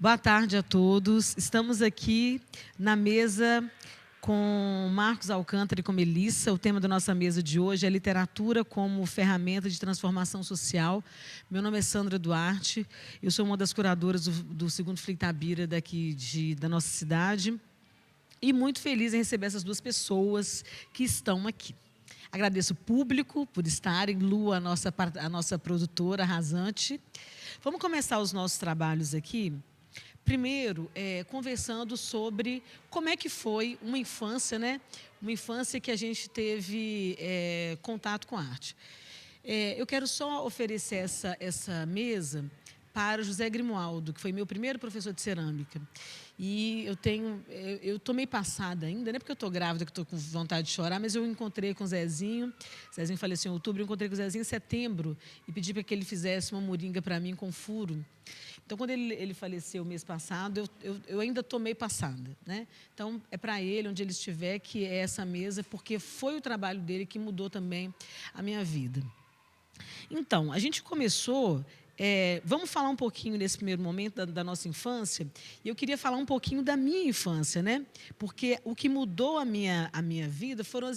Boa tarde a todos. Estamos aqui na mesa com Marcos Alcântara e com Melissa. O tema da nossa mesa de hoje é literatura como ferramenta de transformação social. Meu nome é Sandra Duarte, eu sou uma das curadoras do segundo FLIC Itabira da nossa cidade e muito feliz em receber essas duas pessoas que estão aqui. Agradeço o público por estarem, Lu, a nossa produtora arrasante. Vamos começar os nossos trabalhos aqui. Primeiro, conversando sobre como é que foi uma infância, né? Uma infância que a gente teve contato com a arte. Eu quero só oferecer essa mesa para o José Grimoaldo, que foi meu primeiro professor de cerâmica. E eu estou meio passada ainda, não é porque eu estou grávida que estou com vontade de chorar, mas eu encontrei com o Zezinho. Zezinho faleceu em outubro, eu encontrei com o Zezinho em setembro e pedi para que ele fizesse uma moringa para mim com furo. Então, quando ele faleceu mês passado, eu ainda estou meio passada, né? Então, é para ele, onde ele estiver, que é essa mesa, porque foi o trabalho dele que mudou também a minha vida. Então, a gente começou... vamos falar um pouquinho nesse primeiro momento da nossa infância. E eu queria falar um pouquinho da minha infância, né? Porque o que mudou a minha vida foram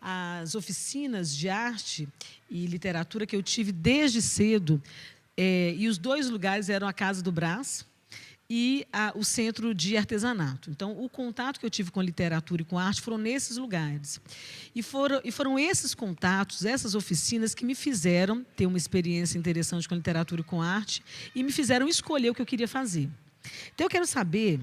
as oficinas de arte e literatura que eu tive desde cedo. E os dois lugares eram a Casa do Brás e o Centro de Artesanato. Então, o contato que eu tive com literatura e com arte foram nesses lugares. E foram esses contatos, essas oficinas, que me fizeram ter uma experiência interessante com literatura e com arte e me fizeram escolher o que eu queria fazer. Então, eu quero saber...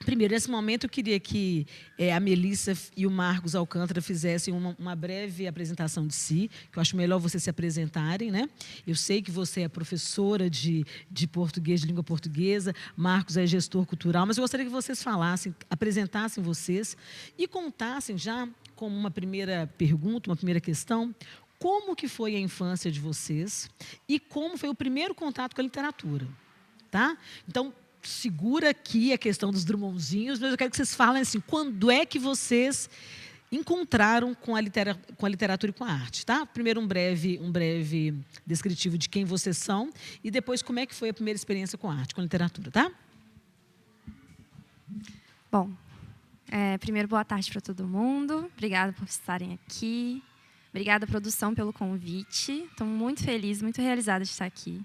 Primeiro, nesse momento, eu queria que a Melissa e o Marcos Alcântara fizessem uma breve apresentação de si, que eu acho melhor vocês se apresentarem, né? Eu sei que você é professora de português, de língua portuguesa, Marcos é gestor cultural, mas eu gostaria que vocês falassem, apresentassem vocês e contassem já, como uma primeira pergunta, uma primeira questão, como que foi a infância de vocês e como foi o primeiro contato com a literatura, tá? Então, segura aqui a questão dos Drummondzinhos, mas eu quero que vocês falem assim, quando é que vocês encontraram com a literatura e com a arte, tá? Primeiro um breve descritivo de quem vocês são e depois como é que foi a primeira experiência com a arte, com a literatura, tá? Bom, primeiro boa tarde para todo mundo, obrigada por estarem aqui, obrigada produção pelo convite, estou muito feliz, muito realizada de estar aqui.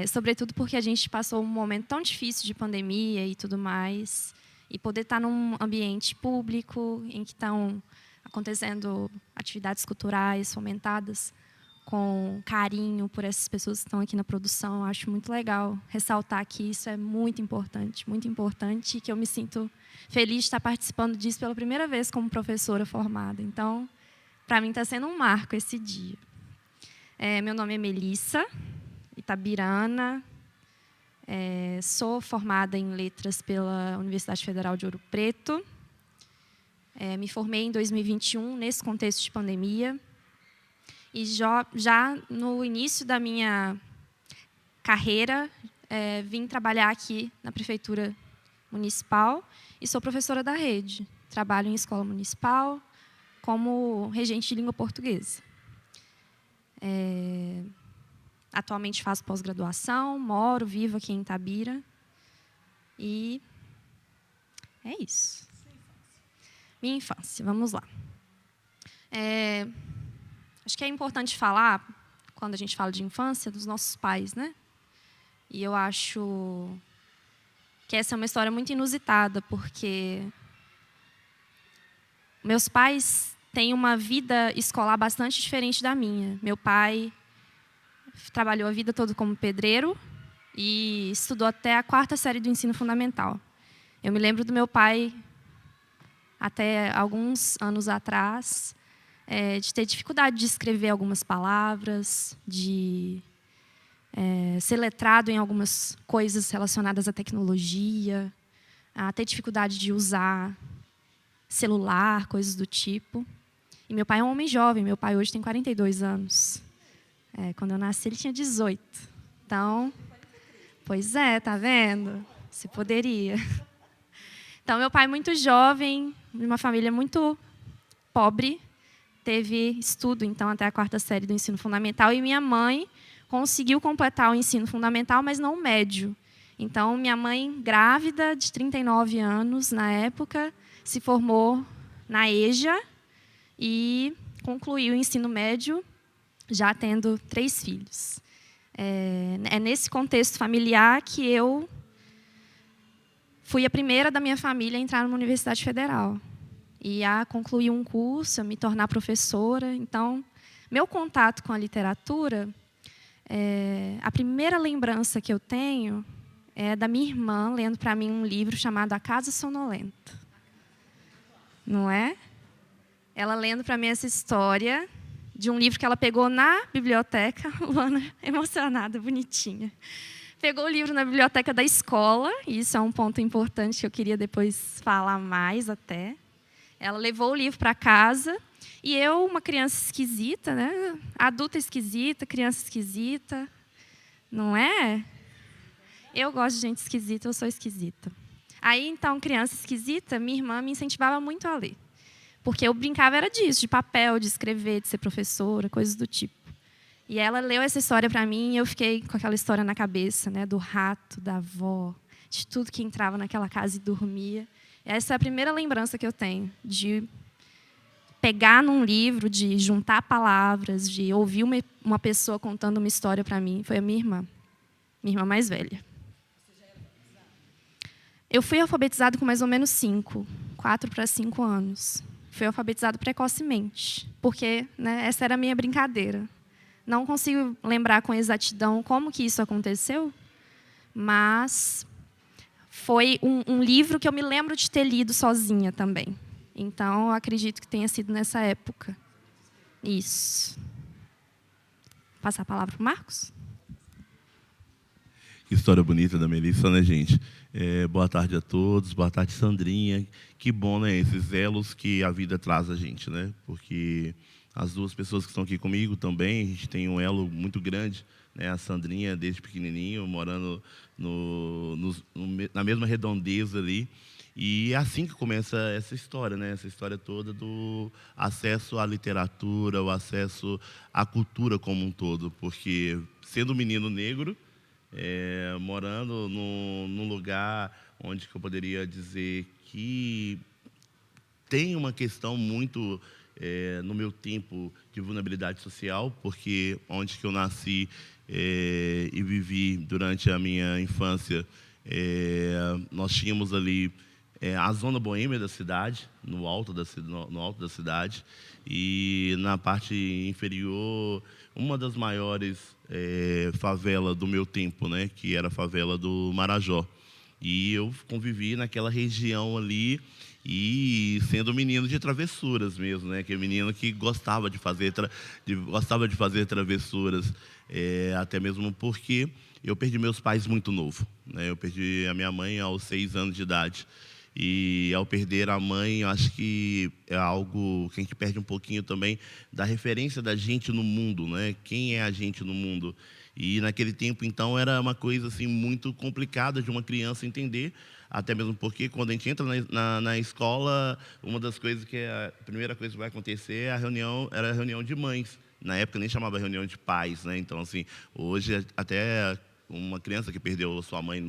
Sobretudo porque a gente passou um momento tão difícil de pandemia e tudo mais, e poder estar num ambiente público em que estão acontecendo atividades culturais fomentadas com carinho por essas pessoas que estão aqui na produção, eu acho muito legal ressaltar que isso é muito importante, e que eu me sinto feliz de estar participando disso pela primeira vez como professora formada. Então, para mim está sendo um marco esse dia. Meu nome é Melissa Itabirana, sou formada em Letras pela Universidade Federal de Ouro Preto, me formei em 2021, nesse contexto de pandemia, e já no início da minha carreira, vim trabalhar aqui na Prefeitura Municipal e sou professora da rede, trabalho em escola municipal como regente de língua portuguesa. Atualmente faço pós-graduação, vivo aqui em Itabira. E é isso. Minha infância, vamos lá. Acho que é importante falar, quando a gente fala de infância, dos nossos pais, né? E eu acho que essa é uma história muito inusitada, porque meus pais têm uma vida escolar bastante diferente da minha. Meu pai trabalhou a vida toda como pedreiro e estudou até a 4ª série do ensino fundamental. Eu me lembro do meu pai, até alguns anos atrás, de ter dificuldade de escrever algumas palavras, de ser letrado em algumas coisas relacionadas à tecnologia, a ter dificuldade de usar celular, coisas do tipo. E meu pai é um homem jovem, meu pai hoje tem 42 anos. Quando eu nasci, ele tinha 18. Então, pois é, tá vendo? Se poderia. Então, meu pai muito jovem, de uma família muito pobre, teve estudo, então, até a 4ª série do ensino fundamental, e minha mãe conseguiu completar o ensino fundamental, mas não o médio. Então, minha mãe, grávida, de 39 anos na época, se formou na EJA e concluiu o ensino médio, já tendo 3 filhos. É nesse contexto familiar que eu fui a primeira da minha família a entrar numa universidade federal. E a concluir um curso, a me tornar professora. Então, meu contato com a literatura, a primeira lembrança que eu tenho é da minha irmã lendo para mim um livro chamado A Casa Sonolenta. Não é? Ela lendo para mim essa história de um livro que ela pegou na biblioteca, Luana, emocionada, bonitinha. Pegou o livro na biblioteca da escola, e isso é um ponto importante que eu queria depois falar mais até. Ela levou o livro para casa, e eu, uma criança esquisita, né? Adulta esquisita, criança esquisita, não é? Eu gosto de gente esquisita, eu sou esquisita. Aí, então, criança esquisita, minha irmã me incentivava muito a ler. Porque eu brincava era disso, de papel, de escrever, de ser professora, coisas do tipo. E ela leu essa história para mim e eu fiquei com aquela história na cabeça, né, do rato, da avó, de tudo que entrava naquela casa e dormia. E essa é a primeira lembrança que eu tenho, de pegar num livro, de juntar palavras, de ouvir uma pessoa contando uma história para mim. Foi a minha irmã mais velha. Eu fui alfabetizada com mais ou menos 4 para 5 anos. Fui alfabetizada precocemente, porque, né, essa era a minha brincadeira. Não consigo lembrar com exatidão como que isso aconteceu, mas foi um livro que eu me lembro de ter lido sozinha também. Então, eu acredito que tenha sido nessa época. Isso. Vou passar a palavra para o Marcos. Que história bonita da Melissa, né, gente? Boa tarde a todos, boa tarde, Sandrinha. Que bom, né, esses elos que a vida traz a gente, né? Porque as duas pessoas que estão aqui comigo também, a gente tem um elo muito grande, né? A Sandrinha, desde pequenininho, morando na mesma redondeza ali. E é assim que começa essa história, né? Essa história toda do acesso à literatura, o acesso à cultura como um todo. Porque, sendo um menino negro, morando num lugar onde que eu poderia dizer que tem uma questão muito, no meu tempo, de vulnerabilidade social, porque onde que eu nasci e vivi durante a minha infância, nós tínhamos ali a zona boêmia da cidade, no alto da cidade, e na parte inferior, uma das maiores favelas do meu tempo, né, que era a favela do Marajó. E eu convivi naquela região ali, e sendo menino de travessuras mesmo, né, que é menino que gostava de fazer travessuras, até mesmo porque eu perdi meus pais muito novo, né? Eu perdi a minha mãe aos 6 anos de idade. E, ao perder a mãe, eu acho que é algo que a gente perde um pouquinho também da referência da gente no mundo, né? Quem é a gente no mundo? E, naquele tempo, então, era uma coisa assim, muito complicada de uma criança entender, até mesmo porque, quando a gente entra na escola, uma das coisas a primeira coisa que vai acontecer era a reunião de mães. Na época, nem chamava reunião de pais, né? Então, assim, hoje, até uma criança que perdeu sua mãe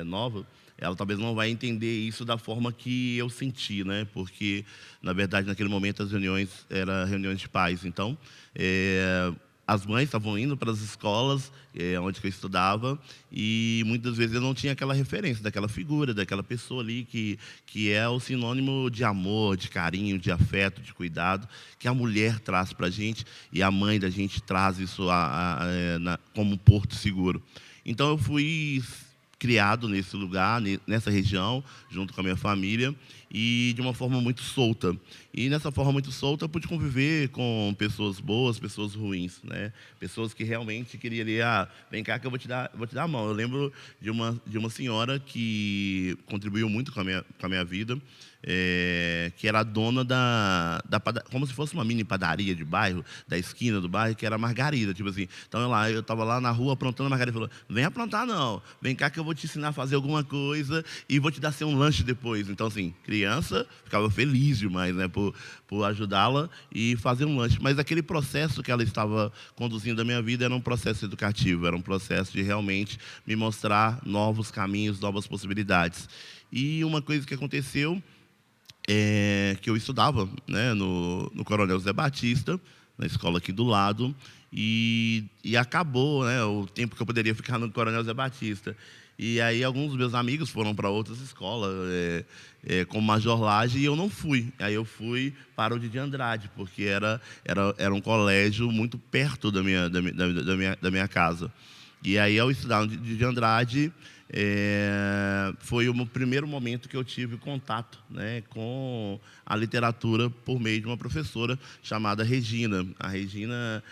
nova, ela talvez não vai entender isso da forma que eu senti, né? Porque, na verdade, naquele momento, as reuniões eram reuniões de pais. Então, as mães estavam indo para as escolas onde eu estudava, e muitas vezes eu não tinha aquela referência daquela figura, daquela pessoa ali que é o sinônimo de amor, de carinho, de afeto, de cuidado, que a mulher traz para a gente, e a mãe da gente traz isso como um porto seguro. Então, eu fui criado nesse lugar, nessa região, junto com a minha família, e de uma forma muito solta. E nessa forma muito solta, eu pude conviver com pessoas boas, pessoas ruins, né? Pessoas que realmente queriam ali, vem cá que eu vou te dar a mão. Eu lembro de uma senhora que contribuiu muito com a minha vida, que era a dona como se fosse uma mini padaria de bairro, da esquina do bairro, que era a Margarida, tipo assim. Então, eu estava lá na rua aprontando, a Margarida falou: não vem aprontar não, vem cá que eu vou te ensinar a fazer alguma coisa e vou te dar um lanche depois. Então, assim, criança criança, ficava feliz demais, né, por ajudá-la e fazer um lanche. Mas aquele processo que ela estava conduzindo a minha vida era um processo educativo, era um processo de realmente me mostrar novos caminhos, novas possibilidades. E uma coisa que aconteceu é que eu estudava, né, no Coronel Zé Batista, na escola aqui do lado, e acabou, né, o tempo que eu poderia ficar no Coronel Zé Batista. E aí alguns dos meus amigos foram para outras escolas, como Major Lage, e eu não fui. Aí eu fui para o Didi Andrade, porque era um colégio muito perto da minha casa. E aí, ao estudar no Didi Andrade, foi o primeiro momento que eu tive contato, né, com a literatura por meio de uma professora chamada Regina, a Regina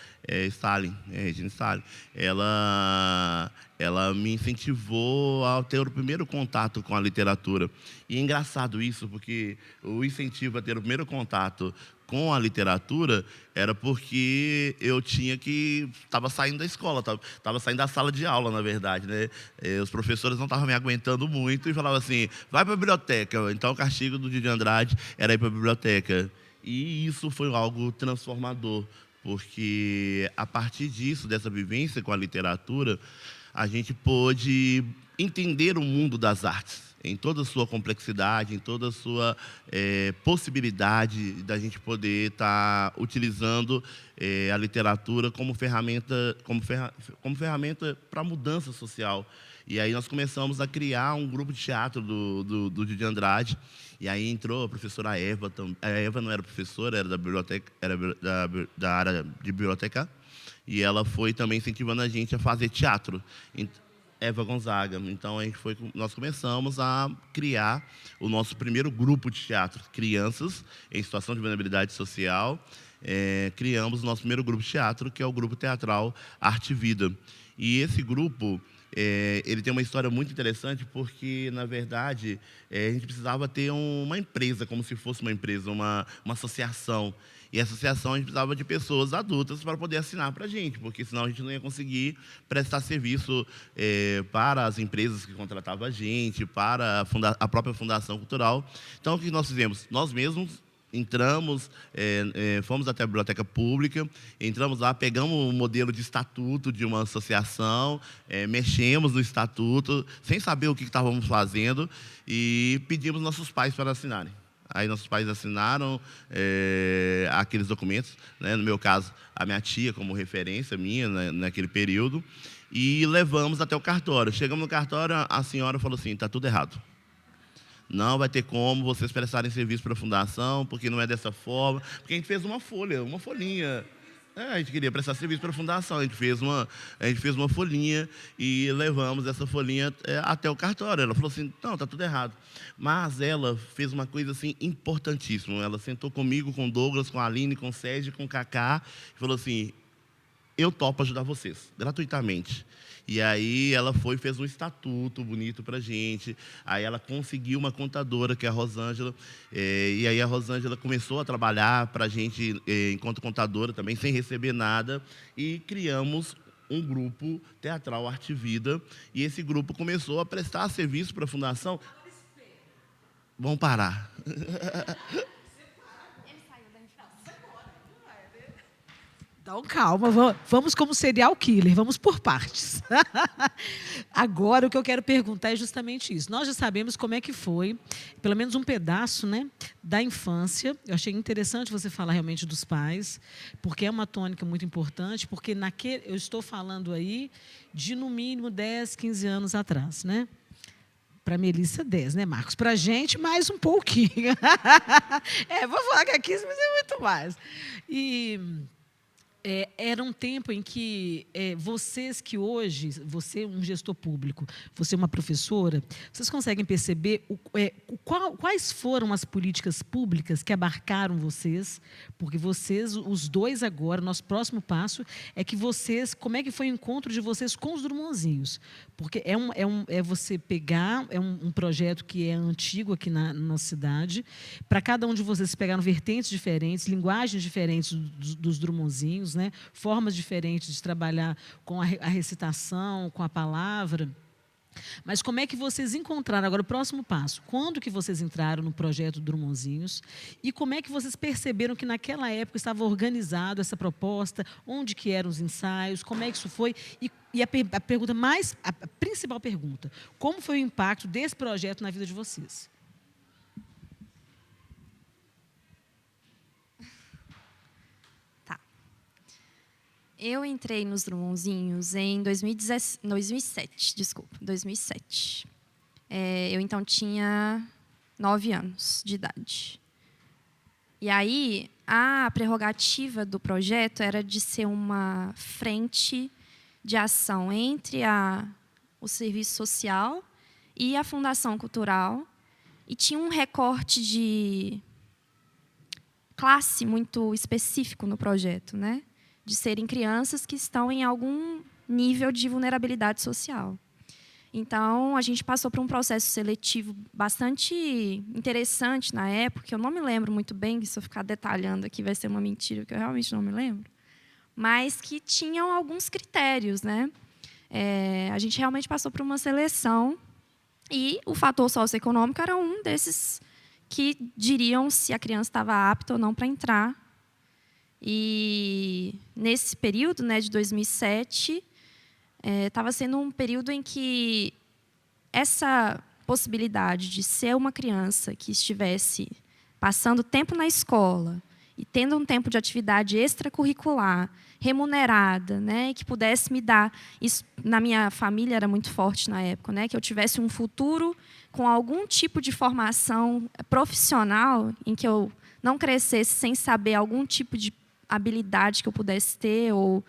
Stalin, Regina Stalin. Ela me incentivou a ter o primeiro contato com a literatura. E é engraçado isso, porque o incentivo a ter o primeiro contato com a literatura era porque eu estava saindo da escola, estava saindo da sala de aula, na verdade, né? Os professores não estavam me aguentando muito e falavam assim, vai para a biblioteca. Então, o castigo do Didi Andrade era ir para a biblioteca. E isso foi algo transformador, porque, a partir disso, dessa vivência com a literatura, a gente pôde entender o mundo das artes, em toda a sua complexidade, em toda a sua possibilidade da gente poder estar utilizando a literatura como ferramenta para a mudança social. E aí nós começamos a criar um grupo de teatro do Didi Andrade. E aí entrou a professora Eva. A Eva não era professora, era da biblioteca, era da área de biblioteca. E ela foi também incentivando a gente a fazer teatro. Eva Gonzaga. Então, nós começamos a criar o nosso primeiro grupo de teatro, crianças em situação de vulnerabilidade social. Criamos o nosso primeiro grupo de teatro, que é o Grupo Teatral Arte e Vida. E esse grupo, ele tem uma história muito interessante, porque, na verdade, a gente precisava ter uma empresa, como se fosse uma empresa, uma associação. E a associação, a gente precisava de pessoas adultas para poder assinar para a gente, porque senão a gente não ia conseguir prestar serviço para as empresas que contratavam a gente, para a própria Fundação Cultural. Então, o que nós fizemos? Nós mesmos entramos, fomos até a biblioteca pública, entramos lá, pegamos um modelo de estatuto de uma associação, mexemos no estatuto, sem saber o que estávamos fazendo, e pedimos nossos pais para assinarem. Aí nossos pais assinaram aqueles documentos, né? No meu caso, a minha tia como referência minha, né, naquele período, e levamos até o cartório. Chegamos no cartório, a senhora falou assim, está tudo errado. Não vai ter como vocês prestarem serviço para a fundação, porque não é dessa forma. Porque a gente fez uma folhinha. A gente queria prestar serviço para a fundação, a gente fez uma folhinha e levamos essa folhinha até o cartório. Ela falou assim, não, está tudo errado. Mas ela fez uma coisa assim importantíssima. Ela sentou comigo, com o Douglas, com a Aline, com o Sérgio, com o Cacá, e falou assim, eu topo ajudar vocês, gratuitamente. E aí ela fez um estatuto bonito para a gente. Aí ela conseguiu uma contadora, que é a Rosângela. E aí a Rosângela começou a trabalhar para a gente enquanto contadora também, sem receber nada. E criamos um grupo teatral Arte e Vida. E esse grupo começou a prestar serviço para a Fundação. Vamos parar. Então, calma, vamos como serial killer, vamos por partes. Agora, o que eu quero perguntar é justamente isso. Nós já sabemos como é que foi, pelo menos um pedaço, né, da infância. Eu achei interessante você falar realmente dos pais, porque é uma tônica muito importante, porque eu estou falando aí de, no mínimo, 10, 15 anos atrás, né? Para a Melissa, 10, né, Marcos? Para a gente, mais um pouquinho. Vou falar que é 15, mas é muito mais. Era um tempo em que vocês que hoje, você um gestor público, você uma professora, vocês conseguem perceber quais foram as políticas públicas que abarcaram vocês? Porque vocês, os dois agora, nosso próximo passo é que vocês, como é que foi o encontro de vocês com os Drummondzinhos? Porque você pegar, um projeto que é antigo aqui na nossa cidade, para cada um de vocês pegaram vertentes diferentes, linguagens diferentes dos Drummondzinhos, né? Formas diferentes de trabalhar com a recitação, com a palavra. Mas como é que vocês encontraram, agora o próximo passo, quando que vocês entraram no projeto Drummondzinhos e como é que vocês perceberam que naquela época estava organizado essa proposta, onde que eram os ensaios, como é que isso foi e a pergunta a principal pergunta, como foi o impacto desse projeto na vida de vocês? Eu entrei nos Drummondzinhos em 2007, desculpa, 2007. Eu, então, tinha 9 anos de idade. E aí, a prerrogativa do projeto era de ser uma frente de ação entre o serviço social e a Fundação Cultural. E tinha um recorte de classe muito específico no projeto, né? De serem crianças que estão em algum nível de vulnerabilidade social. Então, a gente passou por um processo seletivo bastante interessante na época, eu não me lembro muito bem, se eu ficar detalhando aqui vai ser uma mentira, porque eu realmente não me lembro, mas que tinham alguns critérios, né? A gente realmente passou por uma seleção e o fator socioeconômico era um desses que diriam se a criança estava apta ou não para entrar. E nesse período, né, de 2007, estava sendo um período em que essa possibilidade de ser uma criança que estivesse passando tempo na escola e tendo um tempo de atividade extracurricular, remunerada, né, que pudesse me dar... Isso, na minha família, era muito forte na época, né, que eu tivesse um futuro com algum tipo de formação profissional em que eu não crescesse sem saber algum tipo de habilidade que eu pudesse ter ou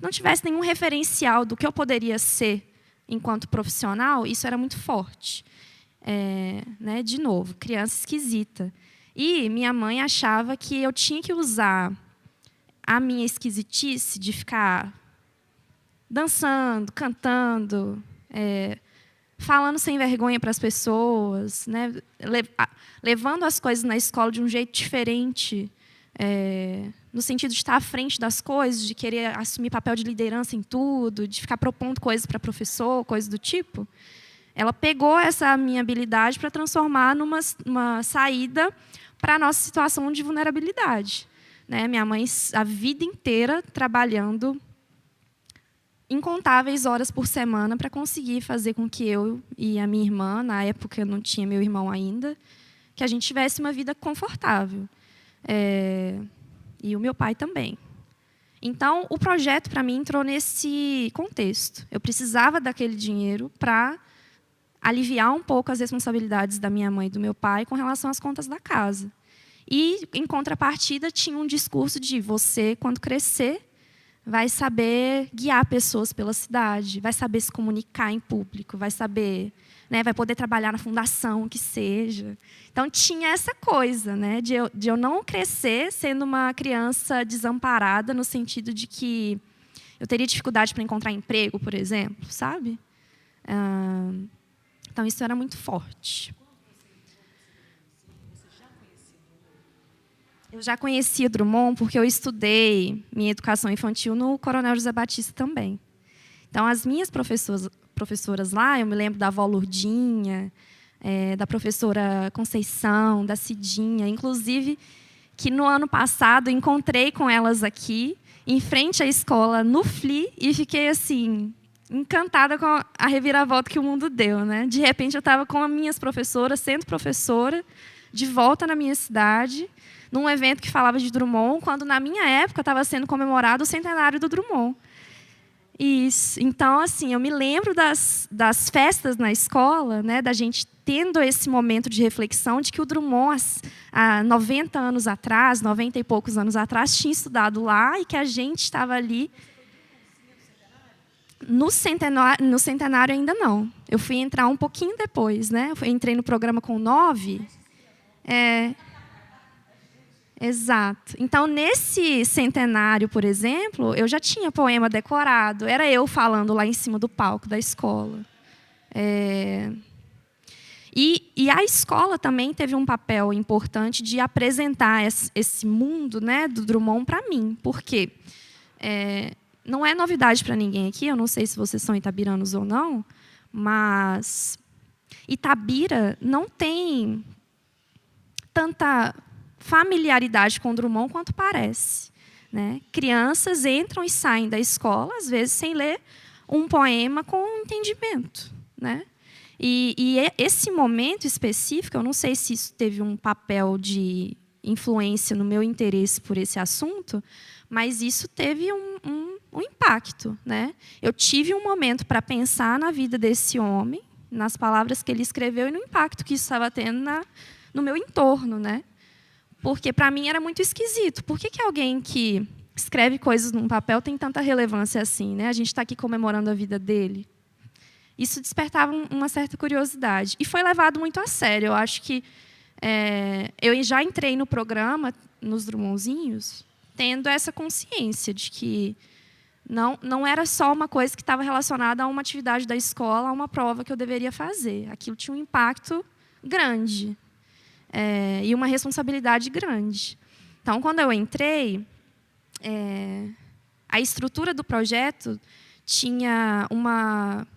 não tivesse nenhum referencial do que eu poderia ser enquanto profissional, isso era muito forte. Né, de novo, criança esquisita. E minha mãe achava que eu tinha que usar a minha esquisitice de ficar dançando, cantando, falando sem vergonha para as pessoas, né, levando as coisas na escola de um jeito diferente, no sentido de estar à frente das coisas, de querer assumir papel de liderança em tudo, de ficar propondo coisas para professor, coisas do tipo. Ela pegou essa minha habilidade para transformar numa saída para a nossa situação de vulnerabilidade. Né? Minha mãe, a vida inteira, trabalhando incontáveis horas por semana para conseguir fazer com que eu e a minha irmã, na época eu não tinha meu irmão ainda, que a gente tivesse uma vida confortável. E o meu pai também. Então, o projeto, para mim, entrou nesse contexto. Eu precisava daquele dinheiro para aliviar um pouco as responsabilidades da minha mãe e do meu pai com relação às contas da casa. E, em contrapartida, tinha um discurso de você, quando crescer, vai saber guiar pessoas pela cidade, vai saber se comunicar em público, vai saber, né, vai poder trabalhar na fundação, que seja. Então, tinha essa coisa, né, de eu não crescer sendo uma criança desamparada, no sentido de que eu teria dificuldade para encontrar emprego, por exemplo, sabe? Então, isso era muito forte. Eu já conhecia Drummond porque eu estudei minha educação infantil no Coronel José Batista também. Então, as minhas professoras lá, eu me lembro da avó Lourdinha, da professora Conceição, da Cidinha, inclusive, que no ano passado encontrei com elas aqui, em frente à escola, no FLI, e fiquei assim, encantada com a reviravolta que o mundo deu. Né? De repente, eu estava com as minhas professoras, sendo professora, de volta na minha cidade, num evento que falava de Drummond, quando, na minha época, estava sendo comemorado o centenário do Drummond. Isso. Então, assim, eu me lembro das festas na escola, né, da gente tendo esse momento de reflexão de que o Drummond, há 90 anos atrás, 90 e poucos anos atrás, tinha estudado lá e que a gente estava ali. No centenário ainda não. Eu fui entrar um pouquinho depois. Né? Eu entrei no programa com 9. Exato. Então, nesse centenário, por exemplo, eu já tinha poema decorado. Era eu falando lá em cima do palco da escola. E a escola também teve um papel importante de apresentar esse mundo, né, do Drummond para mim. Por quê? não é novidade para ninguém aqui, eu não sei se vocês são itabiranos ou não, mas Itabira não tem tanta familiaridade com Drummond quanto parece, né? Crianças entram e saem da escola, às vezes, sem ler um poema com entendimento, né? E esse momento específico, eu não sei se isso teve um papel de influência no meu interesse por esse assunto, mas isso teve um impacto, né? Eu tive um momento para pensar na vida desse homem, nas palavras que ele escreveu e no impacto que isso estava tendo no meu entorno, né? Porque, para mim, era muito esquisito. Por que alguém que escreve coisas num papel tem tanta relevância assim, né? A gente está aqui comemorando a vida dele. Isso despertava uma certa curiosidade. E foi levado muito a sério. Eu acho que eu já entrei no programa, nos Drummondzinhos, tendo essa consciência de que não era só uma coisa que estava relacionada a uma atividade da escola, a uma prova que eu deveria fazer. Aquilo tinha um impacto grande e uma responsabilidade grande. Então, quando eu entrei, a estrutura do projeto tinha uma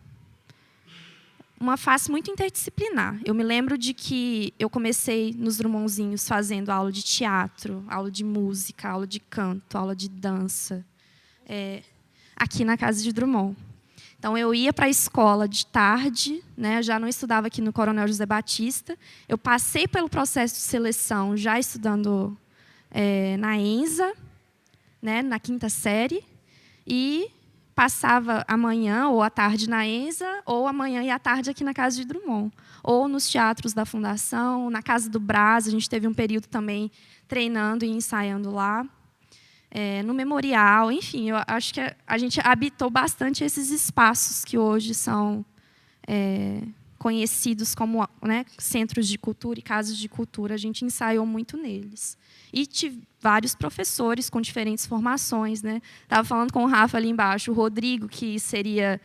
face muito interdisciplinar. Eu me lembro de que eu comecei nos Drummondzinhos fazendo aula de teatro, aula de música, aula de canto, aula de dança, aqui na Casa de Drummond. Então, eu ia para a escola de tarde, né? Eu já não estudava aqui no Coronel José Batista. Eu passei pelo processo de seleção já estudando na ENSA, né? Na 5ª série, e passava a manhã ou a tarde na ENSA, ou a manhã e a tarde aqui na Casa de Drummond. Ou nos teatros da Fundação, na Casa do Brás, a gente teve um período também treinando e ensaiando lá. No Memorial, enfim, eu acho que a gente habitou bastante esses espaços que hoje são conhecidos como, né, centros de cultura e casas de cultura. A gente ensaiou muito neles. E tive vários professores com diferentes formações, né? Estava falando com o Rafa ali embaixo, o Rodrigo, que seria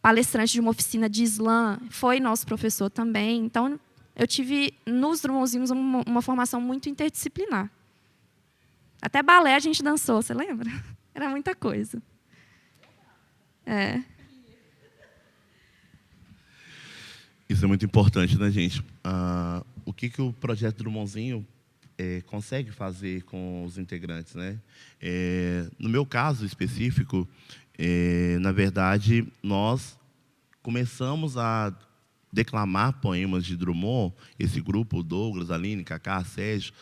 palestrante de uma oficina de slam, foi nosso professor também. Então, eu tive, nos Drummondzinhos, uma formação muito interdisciplinar. Até balé a gente dançou, você lembra? Era muita coisa. Isso é muito importante, né, gente? O que o projeto Drummondzinho consegue fazer com os integrantes, né? No meu caso específico, na verdade, nós começamos a declamar poemas de Drummond, esse grupo, Douglas, Aline, Cacá, Sérgio,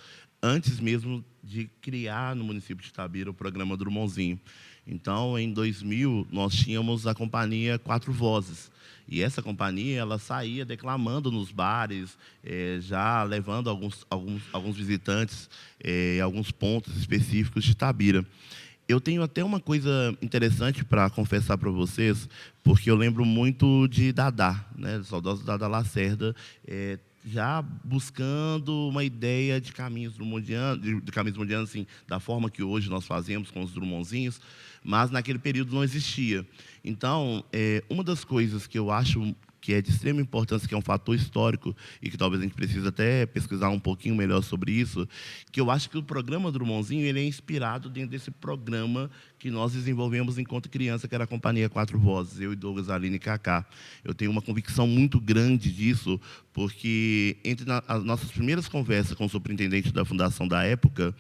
antes mesmo de criar no município de Itabira o programa Drummondzinho. Então, em 2000, nós tínhamos a companhia Quatro Vozes. E essa companhia ela saía declamando nos bares, já levando alguns visitantes a alguns pontos específicos de Itabira. Eu tenho até uma coisa interessante para confessar para vocês, porque eu lembro muito de Dadá, né, do saudoso Dadá Lacerda, já buscando uma ideia de caminhos drummondianos, assim, da forma que hoje nós fazemos com os Drummondzinhos, mas naquele período não existia. Então, uma das coisas que eu acho que é de extrema importância, que é um fator histórico, e que talvez a gente precise até pesquisar um pouquinho melhor sobre isso, que eu acho que o programa Drummondzinho ele é inspirado dentro desse programa que nós desenvolvemos enquanto criança, que era a Companhia Quatro Vozes, eu e Douglas, Aline e Cacá. Eu tenho uma convicção muito grande disso, porque entre as nossas primeiras conversas com o superintendente da fundação da época,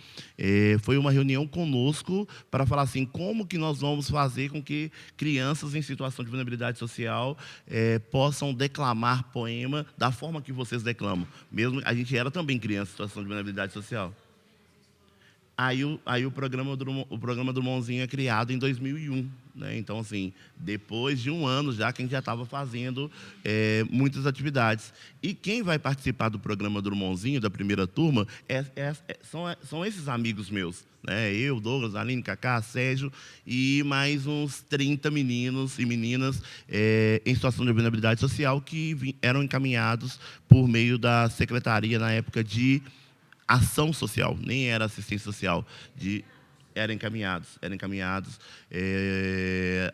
foi uma reunião conosco para falar assim, como que nós vamos fazer com que crianças em situação de vulnerabilidade social possam declamar poema da forma que vocês declamam. Mesmo a gente era também criança em situação de vulnerabilidade social. Aí o programa Drummondzinho é criado em 2001. Né? Então, assim, depois de um ano já que a gente já estava fazendo muitas atividades. E quem vai participar do programa Drummondzinho, da primeira turma, são esses amigos meus. Né? Eu, Douglas, Aline, Cacá, Sérgio e mais uns 30 meninos e meninas em situação de vulnerabilidade social que eram encaminhados por meio da Secretaria, na época, de Ação Social, nem era assistência social, eram encaminhados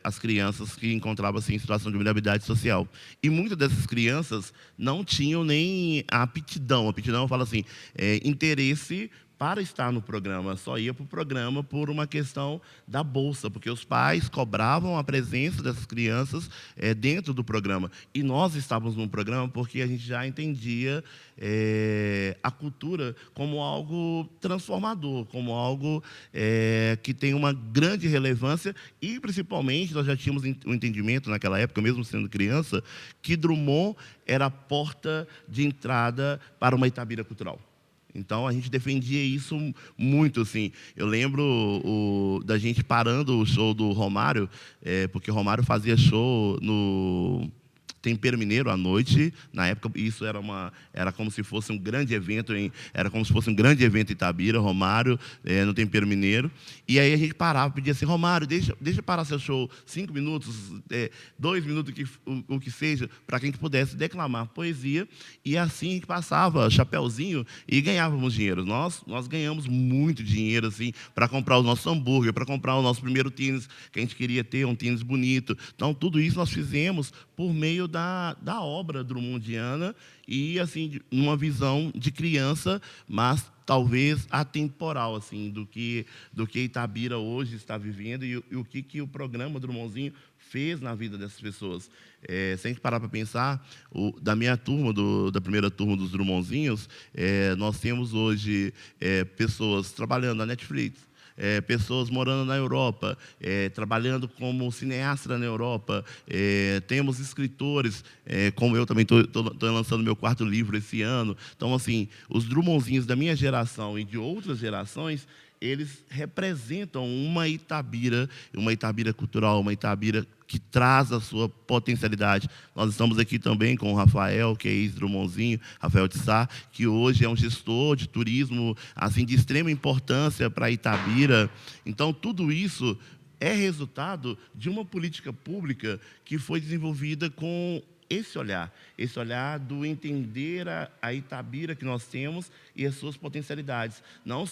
as crianças que encontravam-se em situação de vulnerabilidade social. E muitas dessas crianças não tinham nem a aptidão eu falo assim, interesse para estar no programa, só ia para o programa por uma questão da bolsa, porque os pais cobravam a presença dessas crianças dentro do programa. E nós estávamos no programa porque a gente já entendia a cultura como algo transformador, como algo que tem uma grande relevância e, principalmente, nós já tínhamos um entendimento naquela época, mesmo sendo criança, que Drummond era a porta de entrada para uma Itabira cultural. Então, a gente defendia isso muito, assim. Eu lembro da gente parando o show do Romário, porque o Romário fazia show no Tempero Mineiro à noite. Na época, isso era como se fosse um grande evento, em Itabira, Romário, no Tempero Mineiro. E aí a gente parava, pedia assim, Romário, deixa parar seu show 5 minutos, 2 minutos, o que seja, para que a gente pudesse declamar poesia. E assim a gente passava chapéuzinho e ganhávamos dinheiro. Nós ganhamos muito dinheiro assim, para comprar o nosso hambúrguer, para comprar o nosso primeiro tênis, que a gente queria ter, um tênis bonito. Então, tudo isso nós fizemos por meio da obra drummondiana e, assim, numa visão de criança, mas talvez atemporal, assim, do que Itabira hoje está vivendo e o que o programa Drummondzinho fez na vida dessas pessoas. Se a gente parar para pensar, da minha turma, da primeira turma dos Drummondzinhos, nós temos hoje pessoas trabalhando na Netflix, pessoas morando na Europa, trabalhando como cineasta na Europa, temos escritores, como eu também estou lançando meu 4º livro esse ano. Então, assim, os Drummondzinhos da minha geração e de outras gerações, eles representam uma Itabira cultural, uma Itabira que traz a sua potencialidade. Nós estamos aqui também com o Rafael, que é ex-Drummondzinho, Rafael de Sá, que hoje é um gestor de turismo assim, de extrema importância para Itabira. Então, tudo isso é resultado de uma política pública que foi desenvolvida com esse olhar do entender a Itabira que nós temos e as suas potencialidades. Não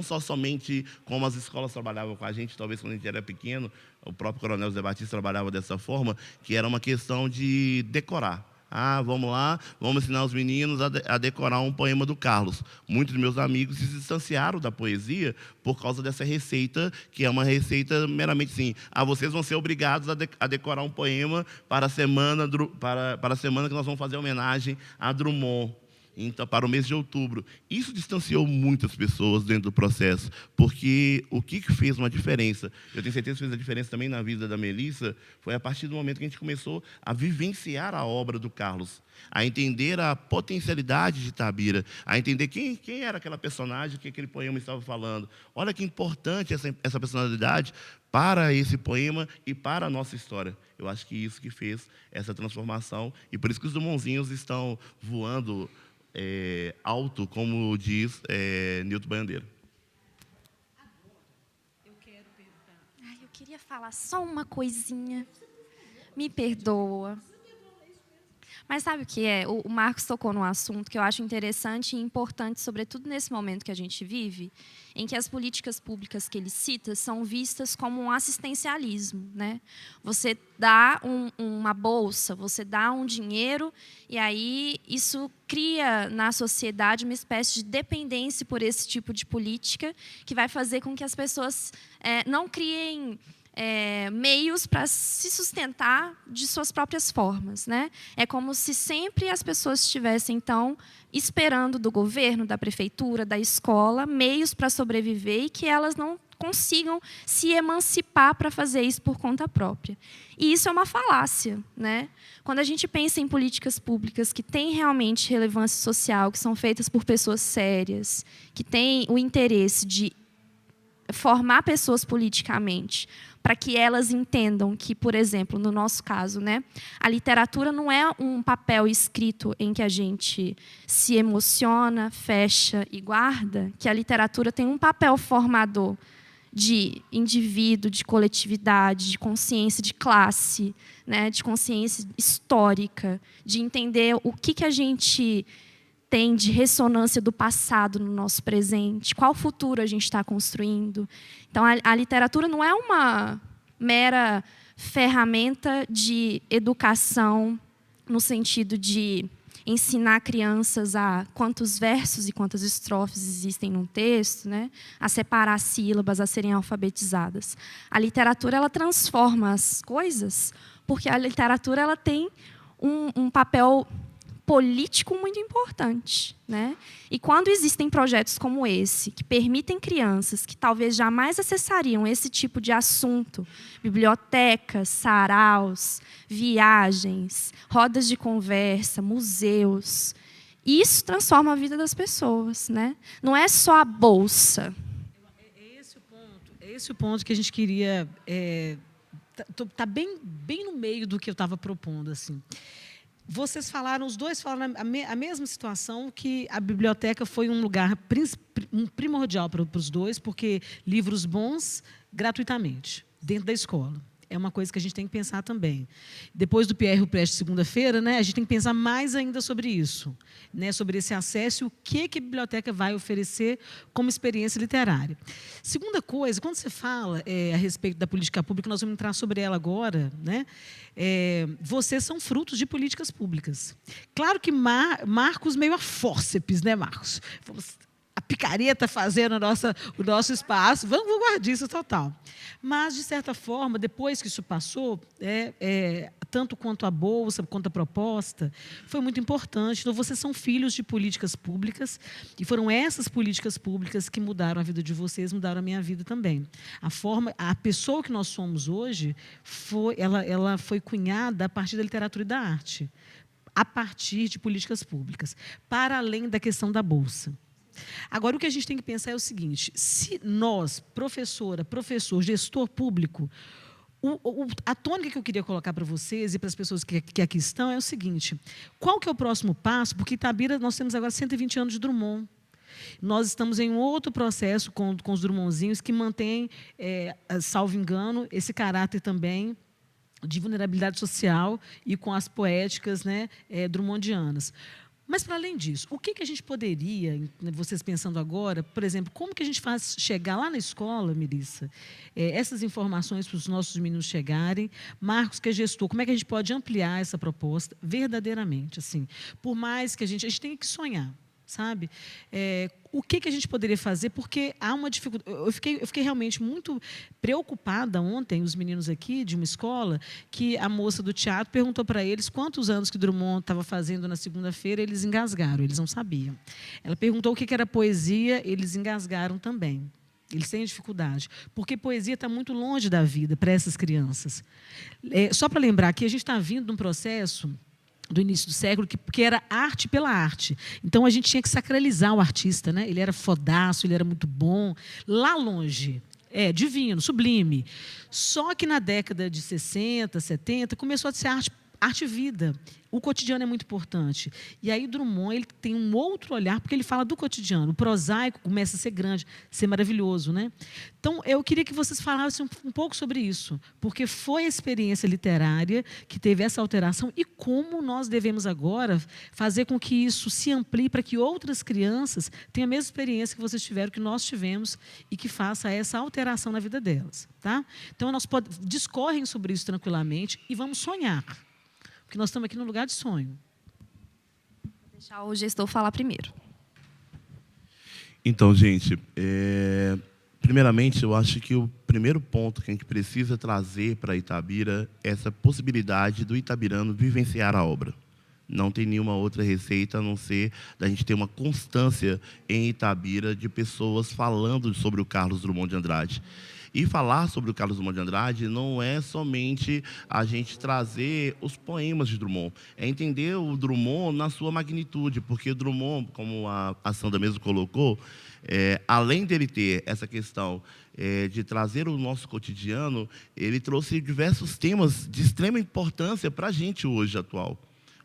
somente como as escolas trabalhavam com a gente, talvez quando a gente era pequeno, o próprio Coronel José Batista trabalhava dessa forma, que era uma questão de decorar. Vamos lá, vamos ensinar os meninos a decorar um poema do Carlos. Muitos dos meus amigos se distanciaram da poesia por causa dessa receita, que é uma receita meramente assim, vocês vão ser obrigados a decorar um poema para a semana que nós vamos fazer homenagem a Drummond. Então, para o mês de outubro. Isso distanciou muitas pessoas dentro do processo, porque o que fez uma diferença, eu tenho certeza que fez a diferença também na vida da Melissa, foi a partir do momento que a gente começou a vivenciar a obra do Carlos, a entender a potencialidade de Itabira, a entender quem era aquela personagem que aquele poema estava falando. Olha que importante essa personalidade para esse poema e para a nossa história. Eu acho que isso que fez essa transformação, e por isso que os Drummondzinhos estão voando alto, como diz Nilton Bandeira. Eu queria falar só uma coisinha. Me perdoa. Mas sabe o que é? O Marcos tocou num assunto que eu acho interessante e importante, sobretudo nesse momento que a gente vive, em que as políticas públicas que ele cita são vistas como um assistencialismo, né? Você dá uma bolsa, você dá um dinheiro, e aí isso cria na sociedade uma espécie de dependência por esse tipo de política, que vai fazer com que as pessoas não criem meios para se sustentar de suas próprias formas, né? É como se sempre as pessoas estivessem, então, esperando do governo, da prefeitura, da escola, meios para sobreviver e que elas não consigam se emancipar para fazer isso por conta própria. E isso é uma falácia, né? Quando a gente pensa em políticas públicas que têm realmente relevância social, que são feitas por pessoas sérias, que têm o interesse de formar pessoas politicamente, para que elas entendam que, por exemplo, no nosso caso, né, a literatura não é um papel escrito em que a gente se emociona, fecha e guarda, que a literatura tem um papel formador de indivíduo, de coletividade, de consciência de classe, né, de consciência histórica, de entender o que a gente tem de ressonância do passado no nosso presente, qual futuro a gente está construindo. Então, a literatura não é uma mera ferramenta de educação no sentido de ensinar crianças a quantos versos e quantas estrofes existem num texto, né? A separar sílabas, a serem alfabetizadas. A literatura, ela transforma as coisas, porque a literatura ela tem um papel político muito importante, né? E quando existem projetos como esse, que permitem crianças que talvez jamais acessariam esse tipo de assunto, bibliotecas, saraus, viagens, rodas de conversa, museus, isso transforma a vida das pessoas, né? Não é só a bolsa. É esse o ponto que a gente queria... Tá bem no meio do que eu estava propondo, assim. Vocês falaram, os dois falaram a mesma situação, que a biblioteca foi um lugar primordial para os dois, porque livros bons, gratuitamente, dentro da escola. É uma coisa que a gente tem que pensar também. Depois do Pierre Preste, segunda-feira, né, a gente tem que pensar mais ainda sobre isso, né, sobre esse acesso e o que a biblioteca vai oferecer como experiência literária. Segunda coisa, quando você fala a respeito da política pública, nós vamos entrar sobre ela agora, né, vocês são frutos de políticas públicas. Claro que Marcos meio a fórceps, né, Marcos? A picareta fazendo o nosso espaço, vanguardista total. Mas, de certa forma, depois que isso passou, tanto quanto a Bolsa, quanto a proposta, foi muito importante. Então, vocês são filhos de políticas públicas, e foram essas políticas públicas que mudaram a vida de vocês, mudaram a minha vida também. A pessoa que nós somos hoje, ela foi cunhada a partir da literatura e da arte, a partir de políticas públicas, para além da questão da Bolsa. Agora, o que a gente tem que pensar é o seguinte: se nós, professora, professor, gestor público, a tônica que eu queria colocar para vocês e para as pessoas que aqui estão é o seguinte: qual que é o próximo passo? Porque Itabira, nós temos agora 120 anos de Drummond. Nós estamos em outro processo com os Drummondzinhos que mantém, salvo engano, esse caráter também de vulnerabilidade social e com as poéticas, né, drummondianas. Mas, para além disso, o que a gente poderia, vocês pensando agora, por exemplo, como que a gente faz chegar lá na escola, Melissa, essas informações para os nossos meninos chegarem? Marcos, que é gestor, como é que a gente pode ampliar essa proposta verdadeiramente? Assim, por mais que a gente tem que sonhar, sabe? O que a gente poderia fazer? Porque há uma dificuldade. Eu fiquei realmente muito preocupada ontem, os meninos aqui de uma escola, que a moça do teatro perguntou para eles quantos anos que Drummond estava fazendo na segunda-feira, eles engasgaram, eles não sabiam. Ela perguntou o que era poesia, eles engasgaram também. Eles têm dificuldade, porque poesia está muito longe da vida para essas crianças. Só para lembrar que a gente está vindo de um processo do início do século, que era arte pela arte. Então, a gente tinha que sacralizar o artista, né? Ele era fodaço, ele era muito bom. Lá longe, divino, sublime. Só que na década de 60, 70, começou a ser arte-vida. O cotidiano é muito importante. E aí Drummond ele tem um outro olhar, porque ele fala do cotidiano. O prosaico começa a ser grande, ser maravilhoso, né? Então, eu queria que vocês falassem um pouco sobre isso, porque foi a experiência literária que teve essa alteração e como nós devemos agora fazer com que isso se amplie para que outras crianças tenham a mesma experiência que vocês tiveram, que nós tivemos, e que faça essa alteração na vida delas. Tá? Então, nós discorrem sobre isso tranquilamente e vamos sonhar. Porque nós estamos aqui num lugar de sonho. Vou deixar o gestor falar primeiro. Então, gente, primeiramente, eu acho que o primeiro ponto que a gente precisa trazer para Itabira é essa possibilidade do itabirano vivenciar a obra. Não tem nenhuma outra receita a não ser da gente ter uma constância em Itabira de pessoas falando sobre o Carlos Drummond de Andrade. E falar sobre o Carlos Drummond de Andrade não é somente a gente trazer os poemas de Drummond, é entender o Drummond na sua magnitude, porque o Drummond, como a Sandra mesmo colocou, além dele ter essa questão de trazer o nosso cotidiano, ele trouxe diversos temas de extrema importância para a gente hoje atual,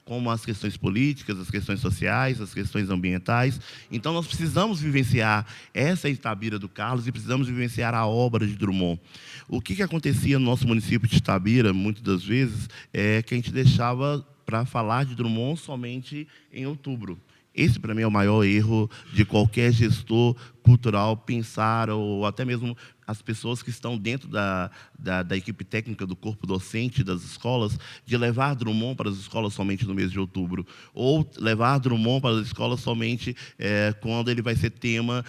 como as questões políticas, as questões sociais, as questões ambientais. Então, nós precisamos vivenciar essa Itabira do Carlos e precisamos vivenciar a obra de Drummond. O que acontecia no nosso município de Itabira, muitas das vezes, é que a gente deixava para falar de Drummond somente em outubro. Esse, para mim, é o maior erro de qualquer gestor cultural pensar, ou até mesmo as pessoas que estão dentro da equipe técnica do corpo docente das escolas de levar Drummond para as escolas somente no mês de outubro, ou levar Drummond para as escolas somente quando ele vai ser tema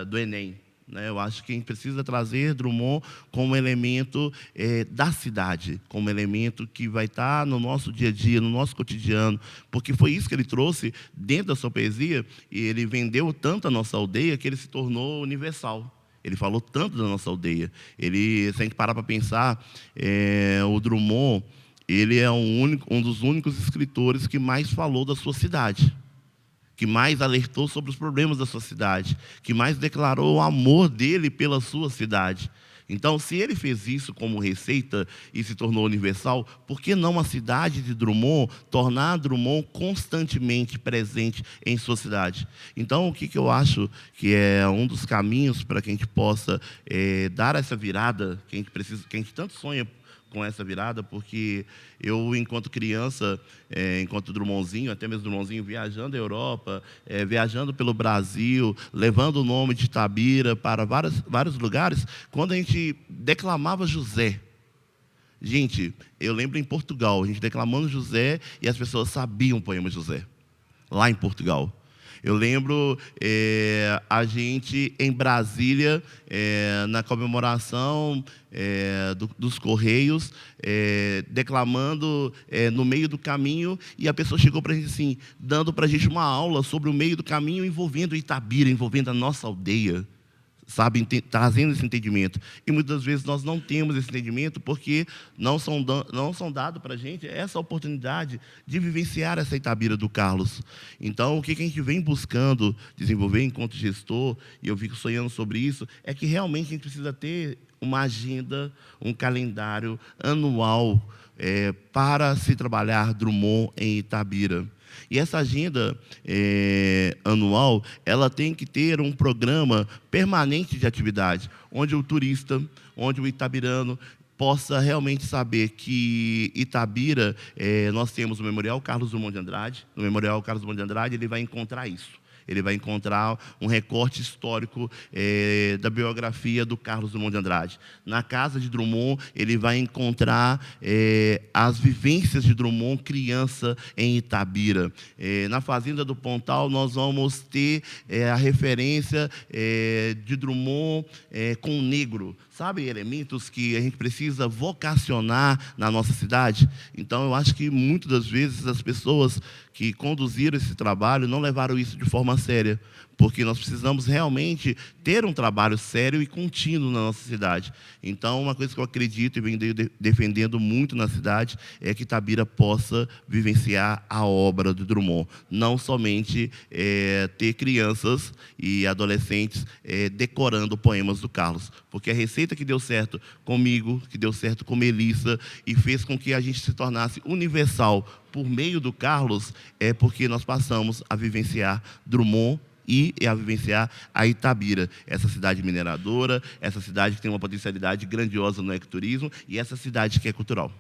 do Enem. Eu acho que a gente precisa trazer Drummond como elemento da cidade, como elemento que vai estar no nosso dia a dia, no nosso cotidiano, porque foi isso que ele trouxe dentro da sua poesia, e ele vendeu tanto a nossa aldeia que ele se tornou universal. Ele falou tanto da nossa aldeia. Se a gente parar para pensar, o Drummond, ele é um dos únicos escritores que mais falou da sua cidade, que mais alertou sobre os problemas da sua cidade, que mais declarou o amor dele pela sua cidade. Então, se ele fez isso como receita e se tornou universal, por que não a cidade de Drummond tornar Drummond constantemente presente em sua cidade? Então, o que eu acho que é um dos caminhos para que a gente possa dar essa virada, que a gente tanto sonha com essa virada, porque eu, enquanto criança, enquanto Drummondzinho, até mesmo Drummondzinho, viajando a Europa, viajando pelo Brasil, levando o nome de Itabira para vários lugares, quando a gente declamava José. Gente, eu lembro em Portugal, a gente declamando José e as pessoas sabiam o poema José, lá em Portugal. Eu lembro a gente em Brasília, na comemoração dos Correios, declamando no meio do caminho, e a pessoa chegou para a gente assim, dando para a gente uma aula sobre o meio do caminho envolvendo Itabira, envolvendo a nossa aldeia. Sabe, trazendo esse entendimento. E muitas vezes nós não temos esse entendimento porque não são dados para a gente essa oportunidade de vivenciar essa Itabira do Carlos. Então, o que a gente vem buscando desenvolver enquanto gestor, e eu fico sonhando sobre isso, é que realmente a gente precisa ter uma agenda, um calendário anual para se trabalhar Drummond em Itabira. E essa agenda anual, ela tem que ter um programa permanente de atividade, onde o turista, onde o itabirano possa realmente saber que Itabira, nós temos o Memorial Carlos Drummond de Andrade. No Memorial Carlos Drummond de Andrade, ele vai encontrar isso. Ele vai encontrar um recorte histórico da biografia do Carlos Drummond de Andrade. Na casa de Drummond, ele vai encontrar as vivências de Drummond criança em Itabira. Na fazenda do Pontal, nós vamos ter a referência de Drummond com o negro. Sabe, elementos que a gente precisa vocacionar na nossa cidade? Então, eu acho que, muitas das vezes, as pessoas que conduziram esse trabalho não levaram isso de forma séria, porque nós precisamos realmente ter um trabalho sério e contínuo na nossa cidade. Então, uma coisa que eu acredito e venho defendendo muito na cidade é que Itabira possa vivenciar a obra do Drummond, não somente ter crianças e adolescentes decorando poemas do Carlos, porque a receita que deu certo comigo, que deu certo com Melissa e fez com que a gente se tornasse universal por meio do Carlos, é porque nós passamos a vivenciar Drummond e a vivenciar a Itabira, essa cidade mineradora, essa cidade que tem uma potencialidade grandiosa no ecoturismo e essa cidade que é cultural.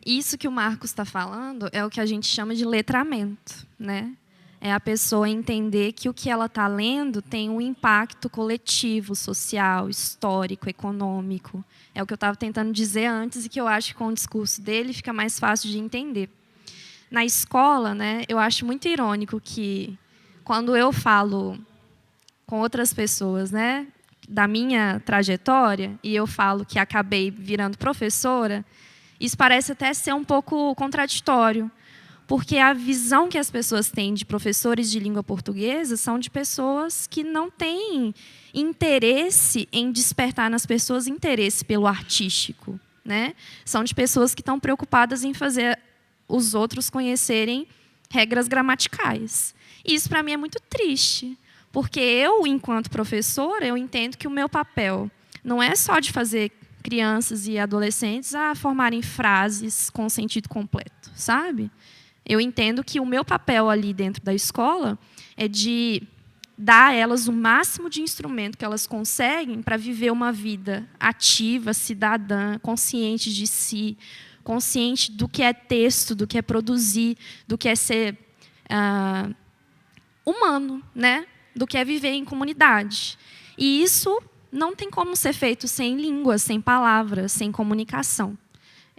Isso que o Marcos está falando é o que a gente chama de letramento, né? É a pessoa entender que o que ela está lendo tem um impacto coletivo, social, histórico, econômico. É o que eu estava tentando dizer antes e que eu acho que com o discurso dele fica mais fácil de entender. Na escola, né, eu acho muito irônico que, quando eu falo com outras pessoas, né, da minha trajetória, e eu falo que acabei virando professora, isso parece até ser um pouco contraditório, porque a visão que as pessoas têm de professores de língua portuguesa são de pessoas que não têm interesse em despertar nas pessoas interesse pelo artístico, né? São de pessoas que estão preocupadas em fazer os outros conhecerem regras gramaticais. E isso, para mim, é muito triste, porque eu, enquanto professora, eu entendo que o meu papel não é só de fazer crianças e adolescentes a formarem frases com sentido completo, sabe? Eu entendo que o meu papel ali dentro da escola é de dar a elas o máximo de instrumento que elas conseguem para viver uma vida ativa, cidadã, consciente de si, consciente do que é texto, do que é produzir, do que é ser humano, né? do que é viver em comunidade. E isso não tem como ser feito sem línguas, sem palavras, sem comunicação.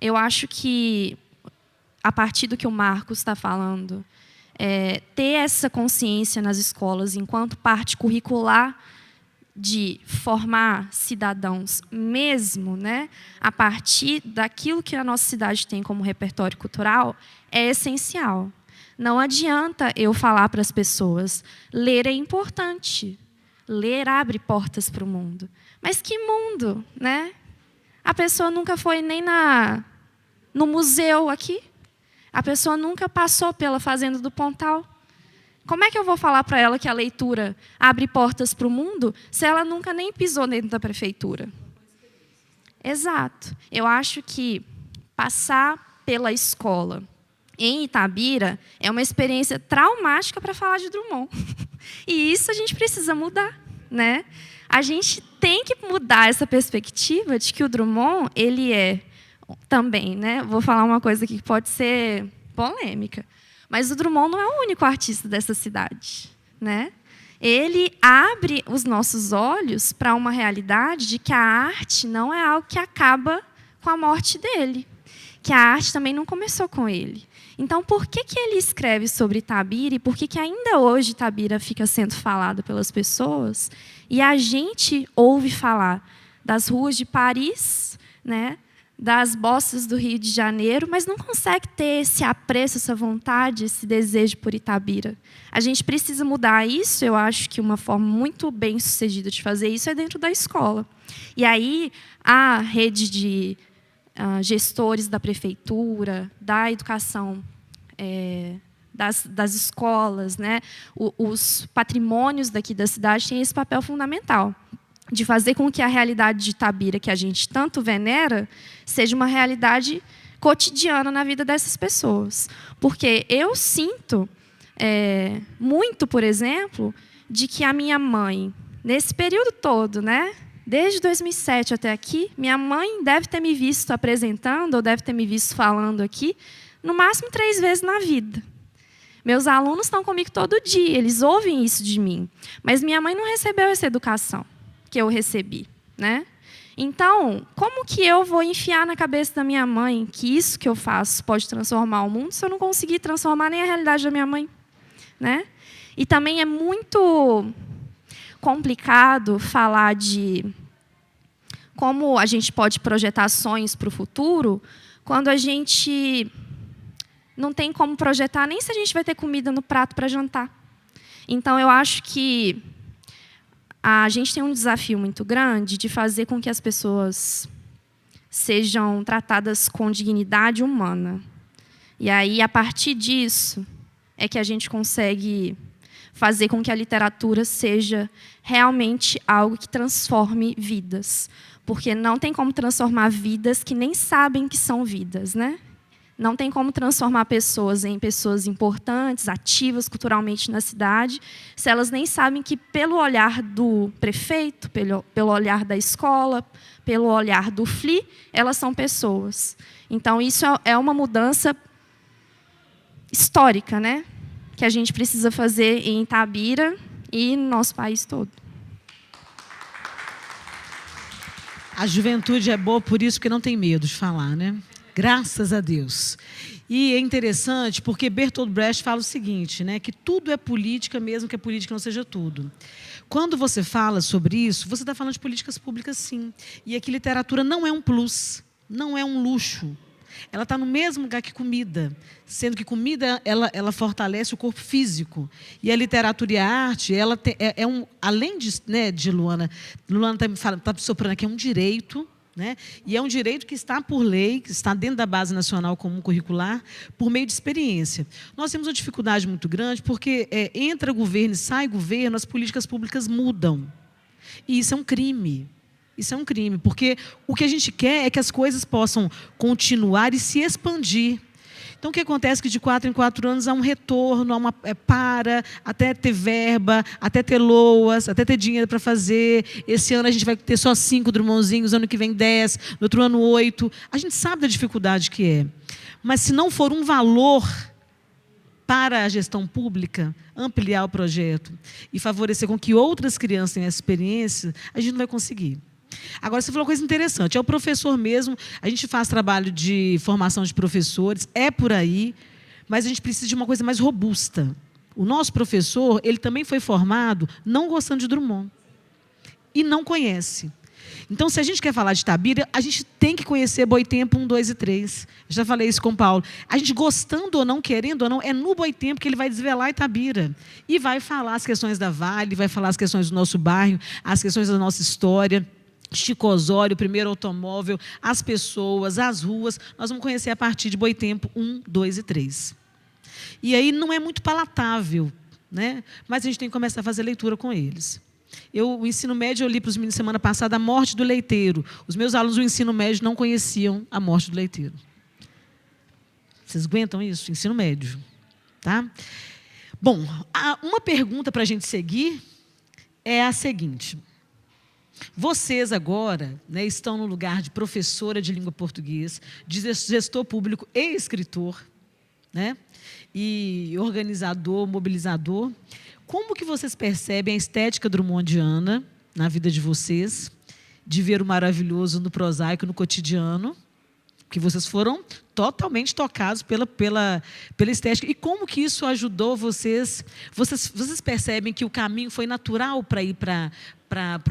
Eu acho que, a partir do que o Marcos está falando, ter essa consciência nas escolas, enquanto parte curricular de formar cidadãos mesmo, né, a partir daquilo que a nossa cidade tem como repertório cultural, é essencial. Não adianta eu falar para as pessoas, ler é importante, ler abre portas para o mundo. Mas que mundo, né? A pessoa nunca foi nem no museu aqui, a pessoa nunca passou pela Fazenda do Pontal. Como é que eu vou falar para ela que a leitura abre portas para o mundo se ela nunca nem pisou dentro da prefeitura? Exato. Eu acho que passar pela escola em Itabira é uma experiência traumática para falar de Drummond. E isso a gente precisa mudar, né? A gente tem que mudar essa perspectiva de que o Drummond, ele é também, né? Vou falar uma coisa aqui que pode ser polêmica. Mas o Drummond não é o único artista dessa cidade, né? Ele abre os nossos olhos para uma realidade de que a arte não é algo que acaba com a morte dele, que a arte também não começou com ele. Então, por que ele escreve sobre Itabira e por que ainda hoje Itabira fica sendo falada pelas pessoas e a gente ouve falar das ruas de Paris, né? Das bossas do Rio de Janeiro, mas não consegue ter esse apreço, essa vontade, esse desejo por Itabira. A gente precisa mudar isso. Eu acho que uma forma muito bem-sucedida de fazer isso é dentro da escola. E aí, a rede de gestores da prefeitura, da educação, das escolas, né? Os patrimônios daqui da cidade têm esse papel fundamental de fazer com que a realidade de Itabira, que a gente tanto venera, seja uma realidade cotidiana na vida dessas pessoas. Porque eu sinto muito, por exemplo, de que a minha mãe, nesse período todo, né, desde 2007 até aqui, minha mãe deve ter me visto apresentando, ou deve ter me visto falando aqui, no máximo 3 vezes na vida. Meus alunos estão comigo todo dia, eles ouvem isso de mim. Mas minha mãe não recebeu essa educação que eu recebi, né? Então, como que eu vou enfiar na cabeça da minha mãe que isso que eu faço pode transformar o mundo se eu não conseguir transformar nem a realidade da minha mãe, né? E também é muito complicado falar de como a gente pode projetar sonhos para o futuro quando a gente não tem como projetar nem se a gente vai ter comida no prato para jantar. Então, eu acho que a gente tem um desafio muito grande de fazer com que as pessoas sejam tratadas com dignidade humana. E aí, a partir disso, é que a gente consegue fazer com que a literatura seja realmente algo que transforme vidas. Porque não tem como transformar vidas que nem sabem que são vidas, né? Não tem como transformar pessoas em pessoas importantes, ativas culturalmente na cidade, se elas nem sabem que, pelo olhar do prefeito, pelo olhar da escola, pelo olhar do FLI, elas são pessoas. Então, isso é uma mudança histórica, né? Que a gente precisa fazer em Itabira e no nosso país todo. A juventude é boa por isso que não tem medo de falar, né? Graças a Deus. E é interessante porque Bertolt Brecht fala o seguinte, né, que tudo é política, mesmo que a política não seja tudo. Quando você fala sobre isso, você está falando de políticas públicas, sim. E aqui literatura não é um plus, não é um luxo. Ela está no mesmo lugar que comida, sendo que comida ela fortalece o corpo físico. E a literatura e a arte, além de Luana está soprando aqui, é um direito, né? E é um direito que está por lei, que está dentro da Base Nacional Comum Curricular, por meio de experiência. Nós temos uma dificuldade muito grande, porque entra governo e sai governo, as políticas públicas mudam. E isso é um crime. Isso é um crime, porque o que a gente quer é que as coisas possam continuar e se expandir. Então, o que acontece é que de 4 em 4 anos há um retorno, até ter verba, até ter LOAS, até ter dinheiro para fazer. Esse ano a gente vai ter só 5 Drummondzinhos, ano que vem 10, no outro ano 8. A gente sabe da dificuldade que é. Mas se não for um valor para a gestão pública, ampliar o projeto e favorecer com que outras crianças tenham essa experiência, a gente não vai conseguir. Agora, você falou uma coisa interessante, é o professor mesmo, a gente faz trabalho de formação de professores, é por aí, mas a gente precisa de uma coisa mais robusta. O nosso professor, ele também foi formado não gostando de Drummond e não conhece. Então, se a gente quer falar de Itabira, a gente tem que conhecer Boitempo 1, 2 e 3. Eu já falei isso com o Paulo. A gente gostando ou não, querendo ou não, é no Boitempo que ele vai desvelar Itabira. E vai falar as questões da Vale, vai falar as questões do nosso bairro, as questões da nossa história. Chico Osório, o primeiro automóvel, as pessoas, as ruas. Nós vamos conhecer a partir de Boitempo 1, 2 e 3. E aí não é muito palatável, né? Mas a gente tem que começar a fazer leitura com eles. O ensino médio, eu li para os meninos semana passada A Morte do Leiteiro. Os meus alunos do ensino médio não conheciam A Morte do Leiteiro. Vocês aguentam isso? Ensino médio. Tá? Bom, uma pergunta para a gente seguir é a seguinte. Vocês agora, né, estão no lugar de professora de língua portuguesa, de gestor público e escritor, né, e organizador, mobilizador. Como que vocês percebem a estética drummondiana na vida de vocês, de ver o maravilhoso no prosaico, no cotidiano, que vocês foram totalmente tocados pela estética. E como que isso ajudou vocês? Vocês percebem que o caminho foi natural para ir para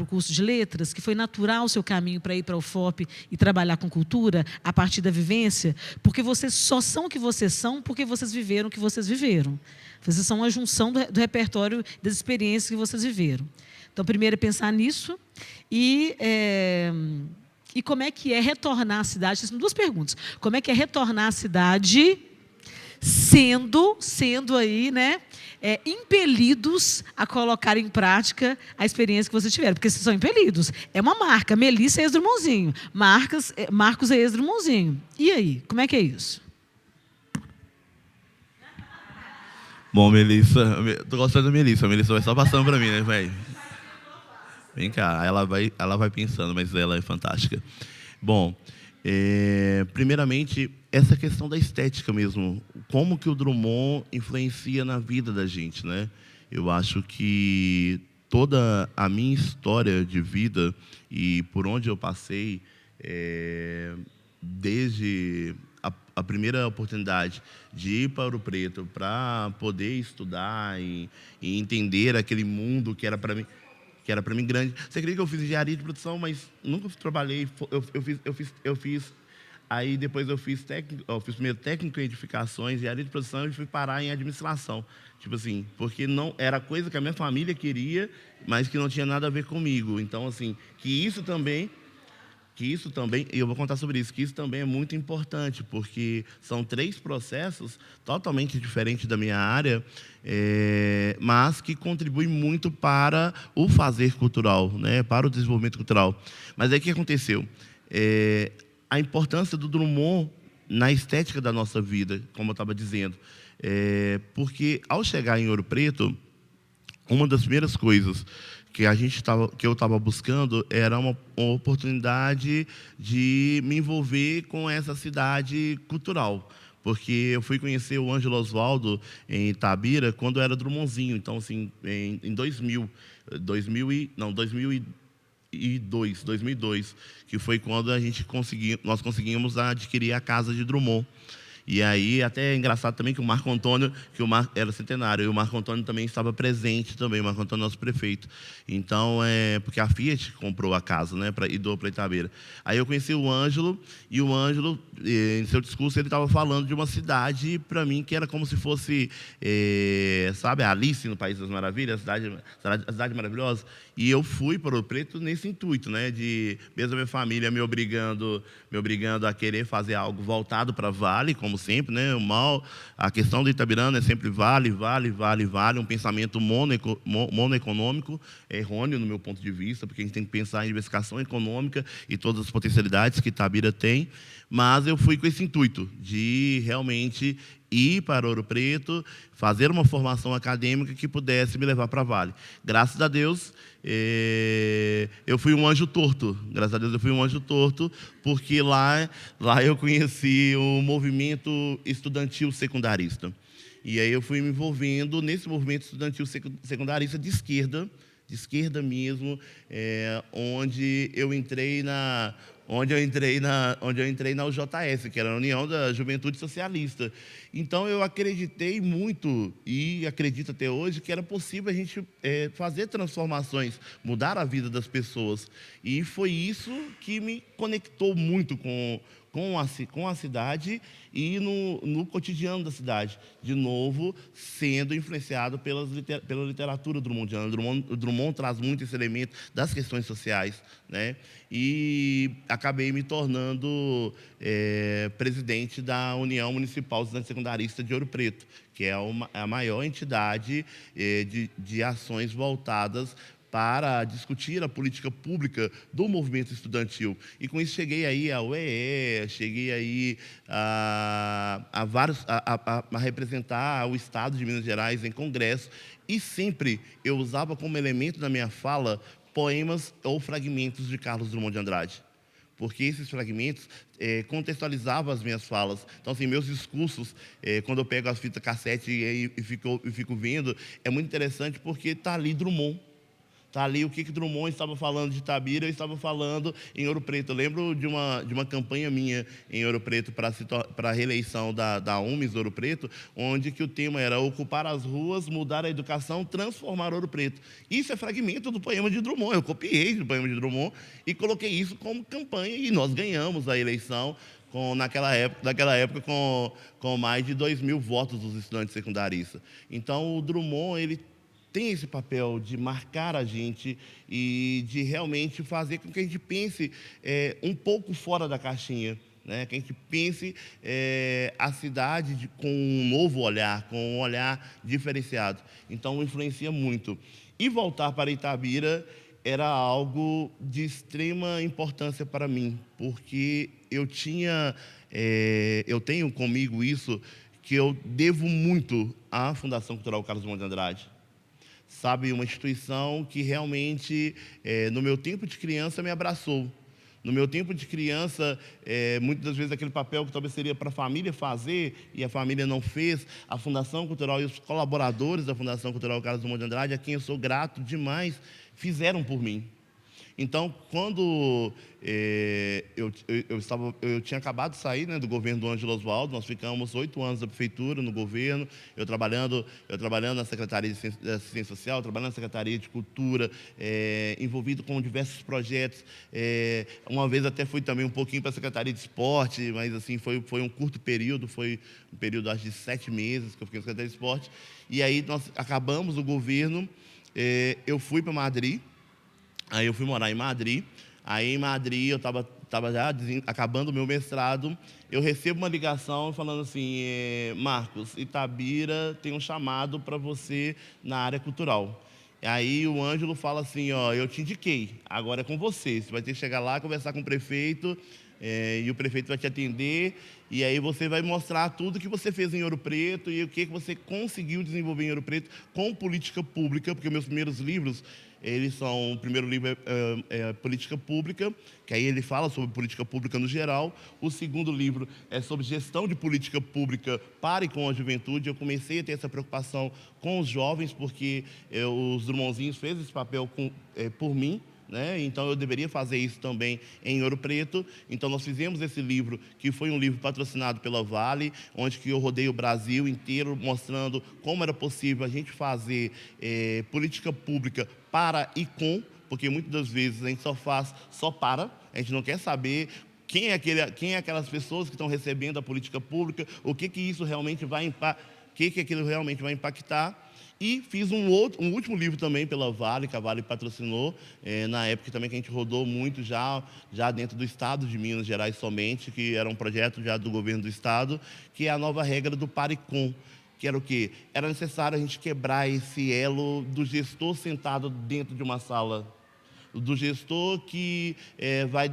o curso de letras, que foi natural o seu caminho para ir para o UFOP e trabalhar com cultura, a partir da vivência? Porque vocês só são o que vocês são porque vocês viveram o que vocês viveram. Vocês são a junção do repertório das experiências que vocês viveram. Então, primeiro é pensar nisso e como é que é retornar à cidade? São duas perguntas. Como é que é retornar à cidade sendo aí, né, impelidos a colocar em prática a experiência que vocês tiveram? Porque vocês são impelidos. É uma marca. Melissa é ex-Drummondzinho. Marcos é ex-Drummondzinho. E aí? Como é que é isso? Bom, Melissa, tô gostando da Melissa. A Melissa vai só passando para mim, né, velho? Vem cá, ela vai pensando, mas ela é fantástica. Bom, primeiramente, essa questão da estética mesmo. Como que o Drummond influencia na vida da gente, né? Eu acho que toda a minha história de vida e por onde eu passei, desde a primeira oportunidade de ir para Ouro Preto para poder estudar e entender aquele mundo que era para mim grande. Você acredita que eu fiz engenharia de produção, mas nunca trabalhei. Eu fiz aí depois eu fiz primeiro técnico em edificações, engenharia de produção, e fui parar em administração. Tipo assim, porque não era coisa que a minha família queria, mas que não tinha nada a ver comigo. Então, assim, que isso também, e eu vou contar sobre isso, que isso também é muito importante, porque são 3 processos totalmente diferentes da minha área, mas que contribuem muito para o fazer cultural, né, para o desenvolvimento cultural. Mas aí o que aconteceu? A importância do Drummond na estética da nossa vida, como eu estava dizendo. Porque, ao chegar em Ouro Preto, uma das primeiras coisas que eu estava buscando era uma oportunidade de me envolver com essa cidade cultural, porque eu fui conhecer o Ângelo Osvaldo em Itabira quando eu era Drummondzinho. Então, assim, em 2002, que foi quando nós conseguimos adquirir a casa de Drummond. E aí, até é engraçado também que o Marco Antônio, era centenário, e o Marco Antônio também estava presente também, o Marco Antônio, nosso prefeito. Então, porque a Fiat comprou a casa, né, e doou para Itabira. Aí eu conheci o Ângelo, e o Ângelo, em seu discurso, ele estava falando de uma cidade, para mim, que era como se fosse, sabe, a Alice no País das Maravilhas, a cidade maravilhosa. E eu fui para o Preto nesse intuito, né, de, mesmo a minha família me obrigando a querer fazer algo voltado para Vale, como sempre, né, a questão do Itabirana é sempre vale, um pensamento monoeconômico, errôneo no meu ponto de vista, porque a gente tem que pensar em diversificação econômica e todas as potencialidades que Itabira tem, mas eu fui com esse intuito de realmente ir para Ouro Preto, fazer uma formação acadêmica que pudesse me levar para Vale. Graças a Deus, eu fui um anjo torto. Graças a Deus, eu fui um anjo torto, porque lá eu conheci o movimento estudantil secundarista. E aí eu fui me envolvendo nesse movimento estudantil secundarista de esquerda mesmo, onde eu entrei na UJS, que era a União da Juventude Socialista. Então eu acreditei muito e acredito até hoje que era possível a gente fazer transformações, mudar a vida das pessoas. E foi isso que me conectou muito com a cidade e no cotidiano da cidade. De novo, sendo influenciado pela literatura drummondiana. Drummond traz muito esse elemento das questões sociais, né? E acabei me tornando presidente da União Municipal dos Estudantes Secundaristas de Ouro Preto, que é a maior entidade de ações voltadas para discutir a política pública do movimento estudantil. E com isso cheguei aí à UEE, cheguei aí a representar o Estado de Minas Gerais em congresso, e sempre eu usava como elemento da minha fala poemas ou fragmentos de Carlos Drummond de Andrade, porque esses fragmentos contextualizavam as minhas falas. Então, assim, meus discursos, quando eu pego as fitas cassete e fico vendo, é muito interessante porque está ali Drummond. Está ali o que Drummond estava falando de Itabira, eu estava falando em Ouro Preto. Eu lembro de uma campanha minha em Ouro Preto para a reeleição da UMES Ouro Preto, onde que o tema era ocupar as ruas, mudar a educação, transformar Ouro Preto. Isso é fragmento do poema de Drummond. Eu copiei do poema de Drummond e coloquei isso como campanha, e nós ganhamos a eleição naquela época com mais de 2.000 votos dos estudantes secundaristas. Então, o Drummond, ele tem esse papel de marcar a gente e de realmente fazer com que a gente pense um pouco fora da caixinha, né? Que a gente pense a cidade com um novo olhar, com um olhar diferenciado. Então, influencia muito. E voltar para Itabira era algo de extrema importância para mim, porque eu tenho comigo isso, que eu devo muito à Fundação Cultural Carlos Drummond de Andrade. Sabe, uma instituição que realmente, no meu tempo de criança, me abraçou. No meu tempo de criança, muitas das vezes aquele papel que talvez seria para a família fazer, e a família não fez, a Fundação Cultural e os colaboradores da Fundação Cultural Carlos Drummond de Andrade, a quem eu sou grato demais, fizeram por mim. Então, quando eu tinha acabado de sair, né, do governo do Ângelo Oswaldo, nós ficamos 8 anos da prefeitura, no governo, eu trabalhando na Secretaria de Assistência Social, trabalhando na Secretaria de Cultura, envolvido com diversos projetos. Uma vez até fui também um pouquinho para a Secretaria de Esporte, mas assim, foi um curto período, foi um período acho de 7 meses que eu fiquei na Secretaria de Esporte. E aí nós acabamos o governo, eu fui para Madrid. Aí eu fui morar em Madrid. Aí em Madrid eu estava já acabando o meu mestrado. Eu recebo uma ligação falando assim: Marcos, Itabira tem um chamado para você na área cultural. Aí o Ângelo fala assim: ó, eu te indiquei, agora é com você. Você vai ter que chegar lá, conversar com o prefeito, e o prefeito vai te atender. E aí você vai mostrar tudo que você fez em Ouro Preto e o que você conseguiu desenvolver em Ouro Preto com política pública, porque meus primeiros livros, o primeiro livro é Política Pública, que aí ele fala sobre política pública no geral. O segundo livro é sobre gestão de política pública para e com a juventude. Eu comecei a ter essa preocupação com os jovens, porque os Drummondzinhos fez esse papel por mim, né? Então eu deveria fazer isso também em Ouro Preto. Então nós fizemos esse livro, que foi um livro patrocinado pela Vale, onde que eu rodei o Brasil inteiro mostrando como era possível a gente fazer política pública para e com, porque muitas das vezes a gente só para, a gente não quer saber quem é aquelas pessoas que estão recebendo a política pública, o que isso realmente vai aquilo realmente vai impactar. E fiz um último livro também pela Vale, que a Vale patrocinou, na época também que a gente rodou muito já dentro do Estado de Minas Gerais somente, que era um projeto já do governo do Estado, que é a nova regra do para e com, que era o quê? Era necessário a gente quebrar esse elo do gestor sentado dentro de uma sala, do gestor que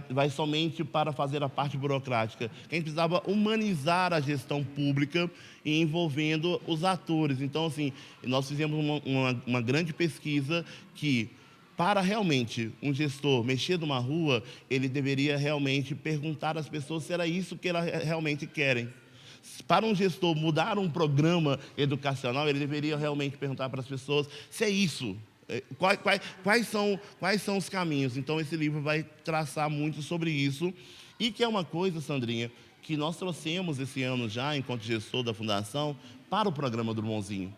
vai somente para fazer a parte burocrática. A gente precisava humanizar a gestão pública e envolvendo os atores. Então, assim, nós fizemos uma grande pesquisa que, para realmente um gestor mexer numa rua, ele deveria realmente perguntar às pessoas se era isso que elas realmente querem. Para um gestor mudar um programa educacional, ele deveria realmente perguntar para as pessoas se é isso. Quais são os caminhos? Então, esse livro vai traçar muito sobre isso. E que é uma coisa, Sandrinha, que nós trouxemos esse ano já, enquanto gestor da Fundação, para o programa Drummondzinho.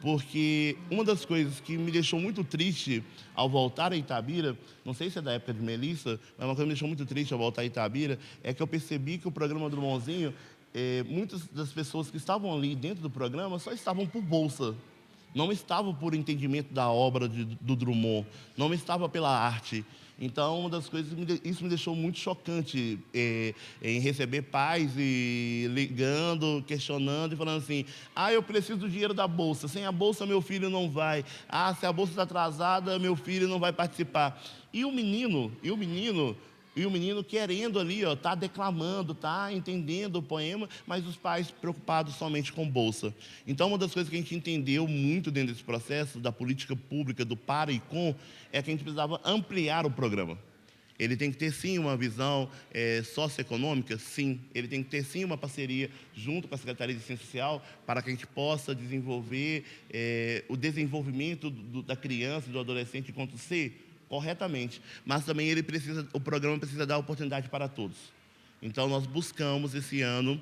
Porque uma das coisas que me deixou muito triste ao voltar a Itabira, não sei se é da época de Melissa, mas uma coisa que me deixou muito triste ao voltar a Itabira, é que eu percebi que o programa Drummondzinho, muitas das pessoas que estavam ali dentro do programa só estavam por bolsa. Não estavam por entendimento da obra do Drummond, não estava pela arte. Então, uma das coisas, isso me deixou muito chocante, em receber pais e ligando, questionando e falando assim, eu preciso do dinheiro da bolsa, sem a bolsa meu filho não vai, se a bolsa está atrasada, meu filho não vai participar. E o menino querendo ali, tá declamando, tá entendendo o poema, mas os pais preocupados somente com bolsa. Então, uma das coisas que a gente entendeu muito dentro desse processo da política pública, do para e com, é que a gente precisava ampliar o programa. Ele tem que ter, sim, uma visão socioeconômica, sim. Ele tem que ter, sim, uma parceria junto com a Secretaria de Ciência Social para que a gente possa desenvolver o desenvolvimento da criança e do adolescente enquanto ser corretamente, mas também o programa precisa dar oportunidade para todos. Então, nós buscamos esse ano,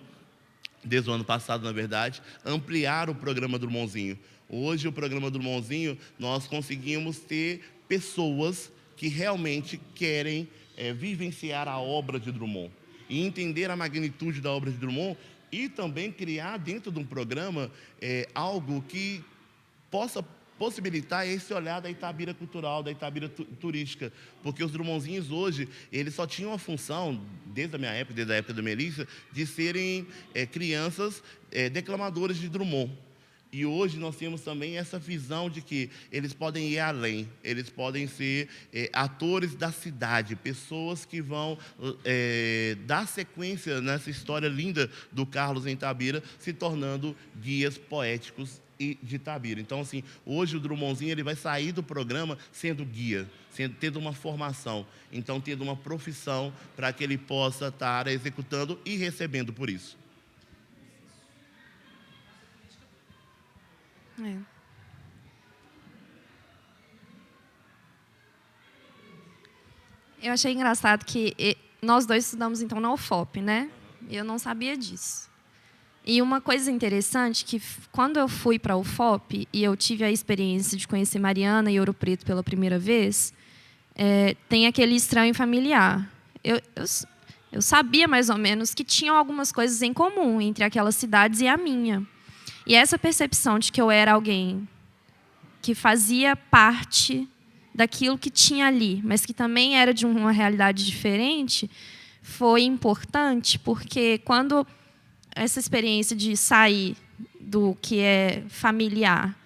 desde o ano passado, na verdade, ampliar o programa Drummondzinho. Hoje, o programa Drummondzinho, nós conseguimos ter pessoas que realmente querem vivenciar a obra de Drummond e entender a magnitude da obra de Drummond e também criar dentro de um programa algo que possa possibilitar esse olhar da Itabira cultural, da Itabira turística, porque os Drummondzinhos hoje, eles só tinham a função, desde a minha época, desde a época da Melissa, de serem crianças declamadoras de Drummond. E hoje nós temos também essa visão de que eles podem ir além, eles podem ser atores da cidade, pessoas que vão dar sequência nessa história linda do Carlos em Itabira, se tornando guias poéticos e de Itabira. Então, assim, hoje o Drummondzinho ele vai sair do programa sendo guia, tendo uma formação, então tendo uma profissão para que ele possa estar executando e recebendo por isso. Eu achei engraçado que nós dois estudamos, então, na UFOP, né? Eu não sabia disso. E uma coisa interessante, que quando eu fui para a UFOP e eu tive a experiência de conhecer Mariana e Ouro Preto pela primeira vez, tem aquele estranho familiar. Eu sabia mais ou menos que tinham algumas coisas em comum entre aquelas cidades e a minha. E essa percepção de que eu era alguém que fazia parte daquilo que tinha ali, mas que também era de uma realidade diferente, foi importante, porque quando essa experiência de sair do que é familiar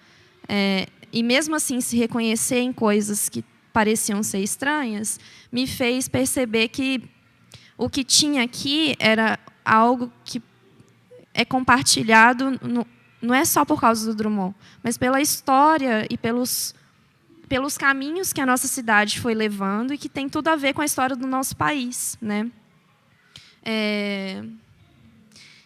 e mesmo assim se reconhecer em coisas que pareciam ser estranhas, me fez perceber que o que tinha aqui era algo que é compartilhado, não é só por causa do Drummond, mas pela história e pelos caminhos que a nossa cidade foi levando e que tem tudo a ver com a história do nosso país, né?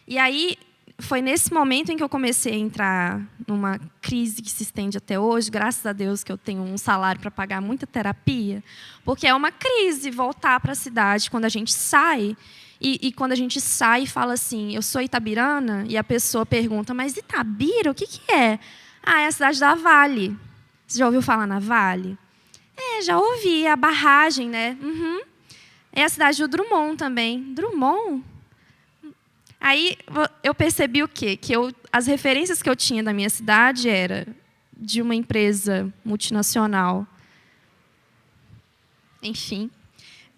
E aí, foi nesse momento em que eu comecei a entrar numa crise que se estende até hoje, graças a Deus que eu tenho um salário para pagar muita terapia, porque é uma crise voltar para a cidade quando a gente sai, e quando a gente sai e fala assim, eu sou itabirana, e a pessoa pergunta, mas Itabira, o que é? É a cidade da Vale. Você já ouviu falar na Vale? Já ouvi, a barragem, né? Uhum. É a cidade do Drummond também. Drummond? Aí eu percebi o quê? Que as referências que eu tinha da minha cidade era de uma empresa multinacional. Enfim,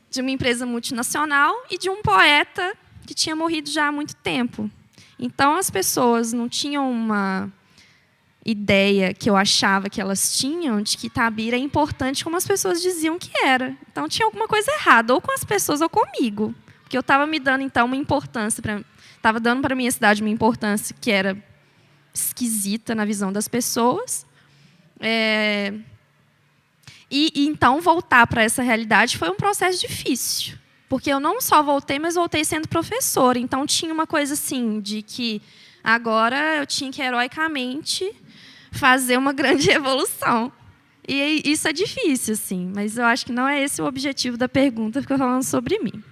de uma empresa multinacional e de um poeta que tinha morrido já há muito tempo. Então, as pessoas não tinham uma ideia que eu achava que elas tinham de que Itabira é importante como as pessoas diziam que era. Então, tinha alguma coisa errada, ou com as pessoas ou comigo. Porque eu estava me dando, então, uma importância estava dando para a minha cidade uma importância que era esquisita na visão das pessoas. E então, voltar para essa realidade foi um processo difícil. Porque eu não só voltei, mas voltei sendo professora. Então, tinha uma coisa assim, de que agora eu tinha que, heroicamente, fazer uma grande revolução. E isso é difícil, assim, mas eu acho que não é esse o objetivo da pergunta, porque eu estou falando sobre mim.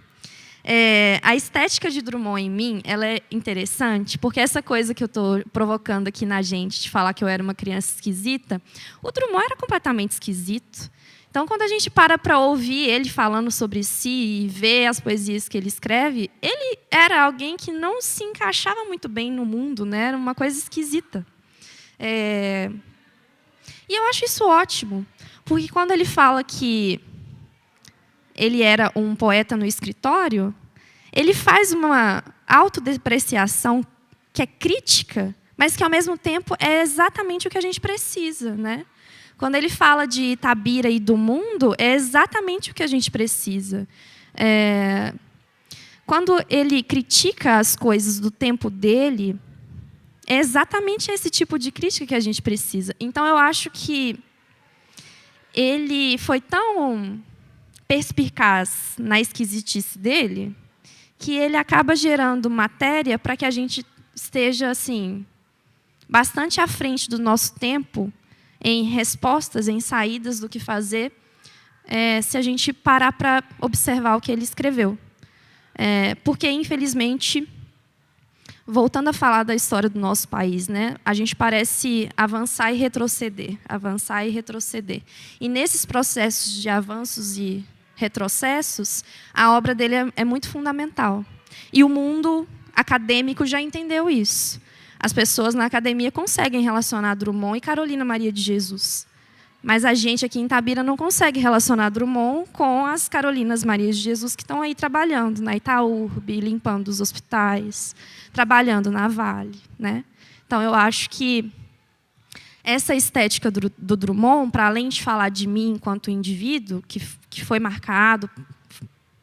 A estética de Drummond em mim, ela é interessante, porque essa coisa que eu estou provocando aqui na gente, de falar que eu era uma criança esquisita, o Drummond era completamente esquisito. Então, quando a gente para ouvir ele falando sobre si e ver as poesias que ele escreve, ele era alguém que não se encaixava muito bem no mundo, né? Era uma coisa esquisita. E eu acho isso ótimo, porque quando ele fala que ele era um poeta no escritório, ele faz uma autodepreciação que é crítica, mas que, ao mesmo tempo, é exatamente o que a gente precisa, né? Quando ele fala de Itabira e do mundo, é exatamente o que a gente precisa. Quando ele critica as coisas do tempo dele, é exatamente esse tipo de crítica que a gente precisa. Então, eu acho que ele foi tão perspicaz na esquisitice dele que ele acaba gerando matéria para que a gente esteja assim bastante à frente do nosso tempo em respostas, em saídas do que fazer, se a gente parar para observar o que ele escreveu. Porque, infelizmente, voltando a falar da história do nosso país, né, a gente parece avançar e retroceder, avançar e retroceder. E nesses processos de avanços e retrocessos, a obra dele é muito fundamental. E o mundo acadêmico já entendeu isso. As pessoas na academia conseguem relacionar Drummond e Carolina Maria de Jesus. Mas a gente aqui em Itabira não consegue relacionar Drummond com as Carolinas Marias de Jesus que estão aí trabalhando na Itaúrbe, limpando os hospitais, trabalhando na Vale, né? Então, eu acho que essa estética do Drummond, para além de falar de mim enquanto indivíduo, que foi marcado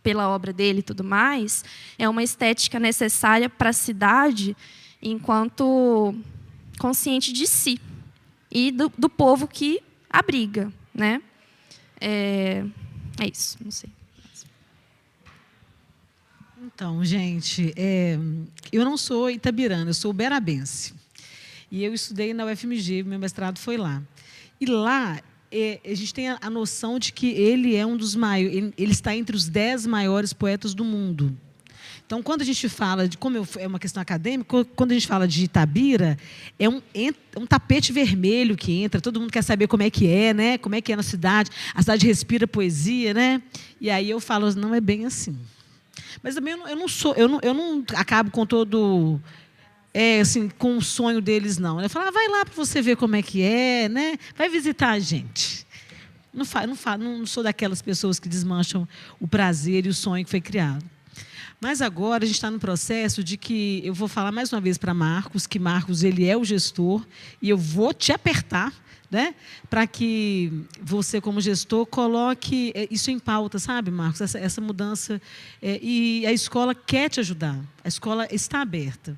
pela obra dele e tudo mais, é uma estética necessária para a cidade enquanto consciente de si e do povo que abriga, né? É isso, não sei. Então, gente, eu não sou itabirana, eu sou uberabense. E eu estudei na UFMG, meu mestrado foi lá. E lá, a gente tem a noção de que ele é um dos maiores, ele está entre os 10 maiores poetas do mundo. Então, quando a gente fala de, como é uma questão acadêmica, quando a gente fala de Itabira, é um tapete vermelho que entra, todo mundo quer saber como é, né? Como é que é na cidade, a cidade respira poesia, né? E aí eu falo, não é bem assim. Mas também eu não acabo com todo, assim, com o sonho deles, não. Eu falo, vai lá para você ver como é, né? Vai visitar a gente. Não sou daquelas pessoas que desmancham o prazer e o sonho que foi criado. Mas agora a gente está no processo de que eu vou falar mais uma vez para Marcos, que Marcos ele é o gestor, e eu vou te apertar, né, para que você, como gestor, coloque isso em pauta, sabe, Marcos? Essa mudança. E a escola quer te ajudar, a escola está aberta.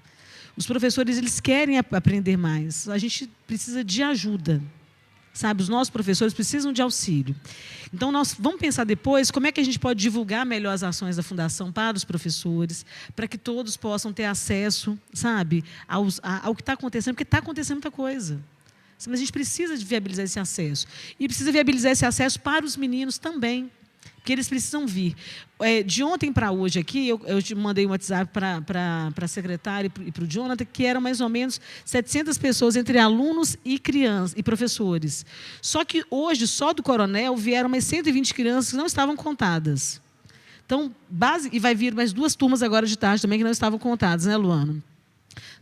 Os professores eles querem aprender mais, a gente precisa de ajuda. Sabe, os nossos professores precisam de auxílio. Então, nós vamos pensar depois como é que a gente pode divulgar melhor as ações da Fundação para os professores, para que todos possam ter acesso, sabe, ao que está acontecendo, porque está acontecendo muita coisa. Mas a gente precisa de viabilizar esse acesso. E precisa viabilizar esse acesso para os meninos também, porque eles precisam vir. De ontem para hoje aqui, eu te mandei um WhatsApp para a secretária e para o Jonathan, que eram mais ou menos 700 pessoas, entre alunos e crianças e professores. Só que hoje, só do Coronel, vieram mais 120 crianças que não estavam contadas. Então, e vai vir mais 2 turmas agora de tarde também que não estavam contadas, né, Luana?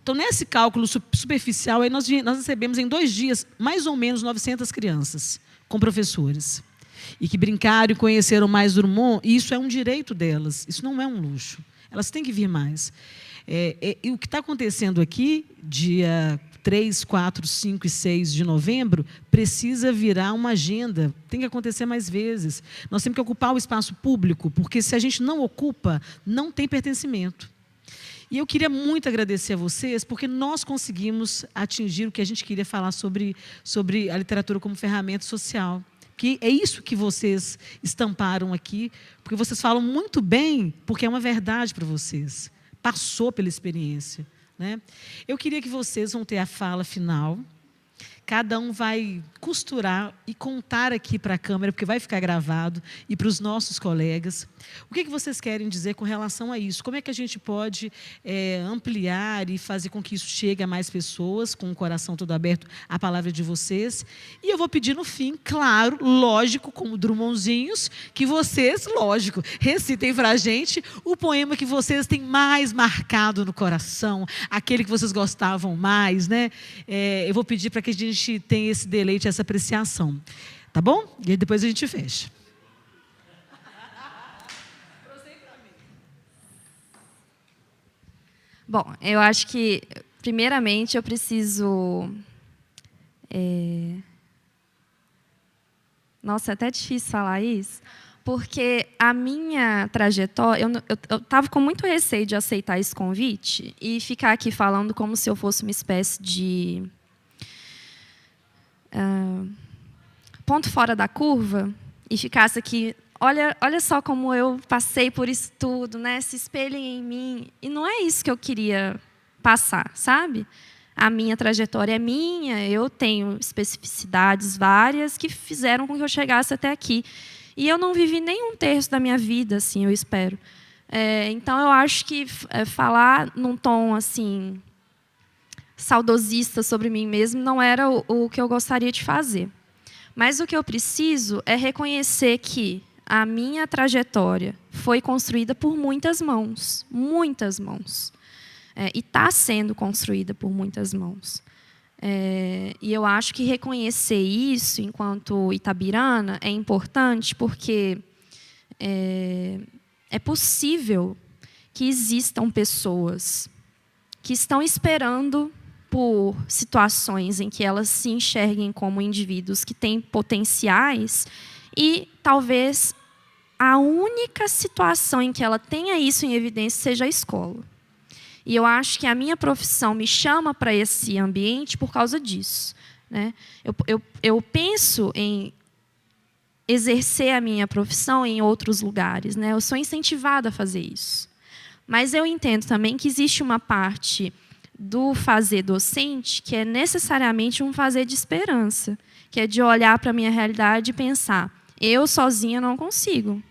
Então, nesse cálculo superficial, aí nós recebemos em 2 dias mais ou menos 900 crianças com professores. E que brincaram e conheceram mais Drummond, e isso é um direito delas, isso não é um luxo. Elas têm que vir mais. E o que está acontecendo aqui, dia 3, 4, 5 e 6 de novembro, precisa virar uma agenda, tem que acontecer mais vezes. Nós temos que ocupar o espaço público, porque se a gente não ocupa, não tem pertencimento. E eu queria muito agradecer a vocês, porque nós conseguimos atingir o que a gente queria falar sobre a literatura como ferramenta social. Porque é isso que vocês estamparam aqui, porque vocês falam muito bem, porque é uma verdade para vocês. Passou pela experiência, né? Eu queria que vocês vão ter a fala final. Cada um vai costurar e contar aqui para a câmera, porque vai ficar gravado, e para os nossos colegas. O que vocês querem dizer com relação a isso? Como é que a gente pode ampliar e fazer com que isso chegue a mais pessoas, com o coração todo aberto à palavra de vocês? E eu vou pedir no fim, claro, lógico, como Drummondzinhos, que vocês, lógico, recitem para a gente o poema que vocês têm mais marcado no coração, aquele que vocês gostavam mais, né? Eu vou pedir para que a gente tenha esse deleite, essa apreciação. Tá bom? E aí depois a gente fecha. Bom, eu acho que, primeiramente, eu preciso... Nossa, é até difícil falar isso, porque a minha trajetória... Eu estava com muito receio de aceitar esse convite e ficar aqui falando como se eu fosse uma espécie de... ponto fora da curva e ficasse aqui, olha só como eu passei por isso tudo, né? Se espelhem em mim. E não é isso que eu queria passar, sabe? A minha trajetória é minha, eu tenho especificidades várias que fizeram com que eu chegasse até aqui. E eu não vivi nem um terço da minha vida, assim, eu espero. Então, eu acho que falar num tom assim saudosista sobre mim mesmo não era o que eu gostaria de fazer. Mas o que eu preciso é reconhecer que a minha trajetória foi construída por muitas mãos. Muitas mãos. E está sendo construída por muitas mãos. E eu acho que reconhecer isso, enquanto itabirana, é importante porque é possível que existam pessoas que estão esperando por situações em que elas se enxerguem como indivíduos que têm potenciais e talvez a única situação em que ela tenha isso em evidência seja a escola. E eu acho que a minha profissão me chama para esse ambiente por causa disso, né? Eu penso em exercer a minha profissão em outros lugares, né? Eu sou incentivada a fazer isso. Mas eu entendo também que existe uma parte do fazer docente, que é necessariamente um fazer de esperança, que é de olhar para a minha realidade e pensar, eu sozinha não consigo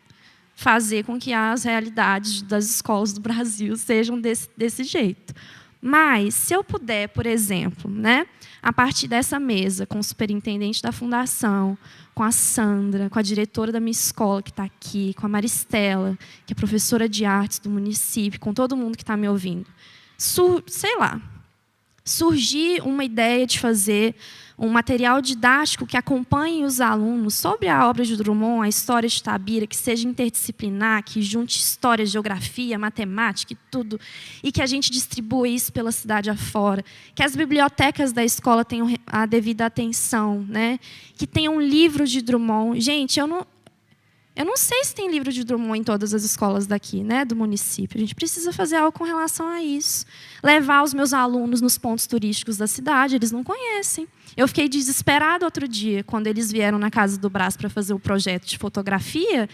fazer com que as realidades das escolas do Brasil sejam desse jeito. Mas, se eu puder, por exemplo, né, a partir dessa mesa, com o superintendente da fundação, com a Sandra, com a diretora da minha escola, que está aqui, com a Maristela, que é professora de artes do município, com todo mundo que está me ouvindo, surgir uma ideia de fazer um material didático que acompanhe os alunos sobre a obra de Drummond, a história de Itabira, que seja interdisciplinar, que junte história, geografia, matemática e tudo, e que a gente distribua isso pela cidade afora, que as bibliotecas da escola tenham a devida atenção, né? Que tenham livros de Drummond. Gente, eu não sei se tem livro de Drummond em todas as escolas daqui, né, do município. A gente precisa fazer algo com relação a isso. Levar os meus alunos nos pontos turísticos da cidade, eles não conhecem. Eu fiquei desesperada outro dia, quando eles vieram na Casa do Brás para fazer o projeto de fotografia,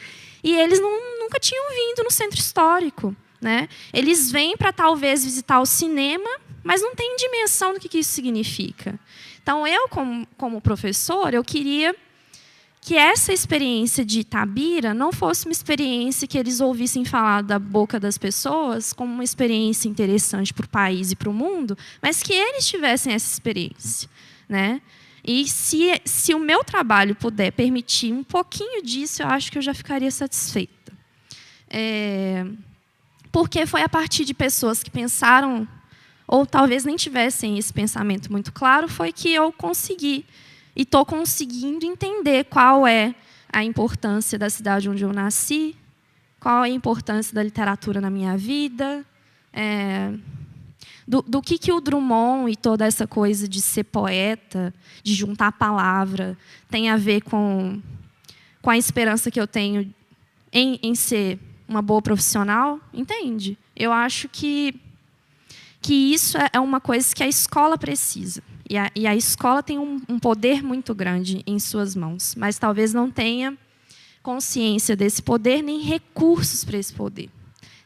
e eles nunca tinham vindo no centro histórico, né? Eles vêm para talvez visitar o cinema, mas não têm dimensão do que isso significa. Então, eu, como professora, eu queria que essa experiência de Itabira não fosse uma experiência que eles ouvissem falar da boca das pessoas como uma experiência interessante para o país e para o mundo, mas que eles tivessem essa experiência, né? E se o meu trabalho puder permitir um pouquinho disso, eu acho que eu já ficaria satisfeita. Porque foi a partir de pessoas que pensaram, ou talvez nem tivessem esse pensamento muito claro, foi que eu consegui. E estou conseguindo entender qual é a importância da cidade onde eu nasci, qual é a importância da literatura na minha vida, do que o Drummond e toda essa coisa de ser poeta, de juntar a palavra, tem a ver com a esperança que eu tenho em ser uma boa profissional, entende? Eu acho que isso é uma coisa que a escola precisa. E a escola tem um poder muito grande em suas mãos, mas talvez não tenha consciência desse poder nem recursos para esse poder.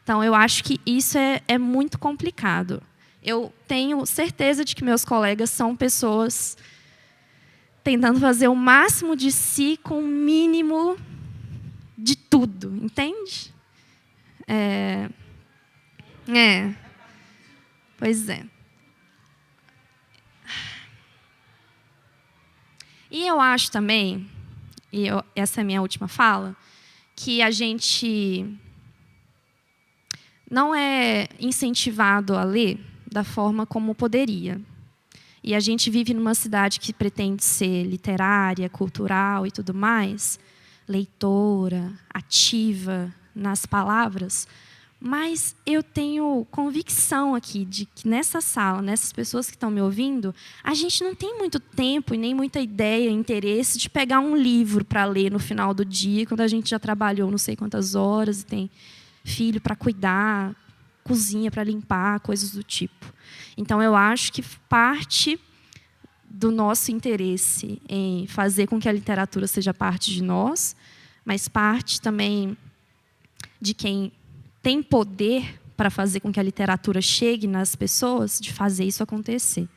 Então, eu acho que isso é muito complicado. Eu tenho certeza de que meus colegas são pessoas tentando fazer o máximo de si com o mínimo de tudo, entende? Pois é. E eu acho também, essa é a minha última fala, que a gente não é incentivado a ler da forma como poderia. E a gente vive numa cidade que pretende ser literária, cultural e tudo mais, leitora, ativa nas palavras, mas eu tenho convicção aqui de que nessa sala, nessas pessoas que estão me ouvindo, a gente não tem muito tempo e nem muita ideia, interesse de pegar um livro para ler no final do dia, quando a gente já trabalhou não sei quantas horas e tem filho para cuidar, cozinha para limpar, coisas do tipo. Então, eu acho que parte do nosso interesse em fazer com que a literatura seja parte de nós, mas parte também de quem tem poder para fazer com que a literatura chegue nas pessoas, de fazer isso acontecer.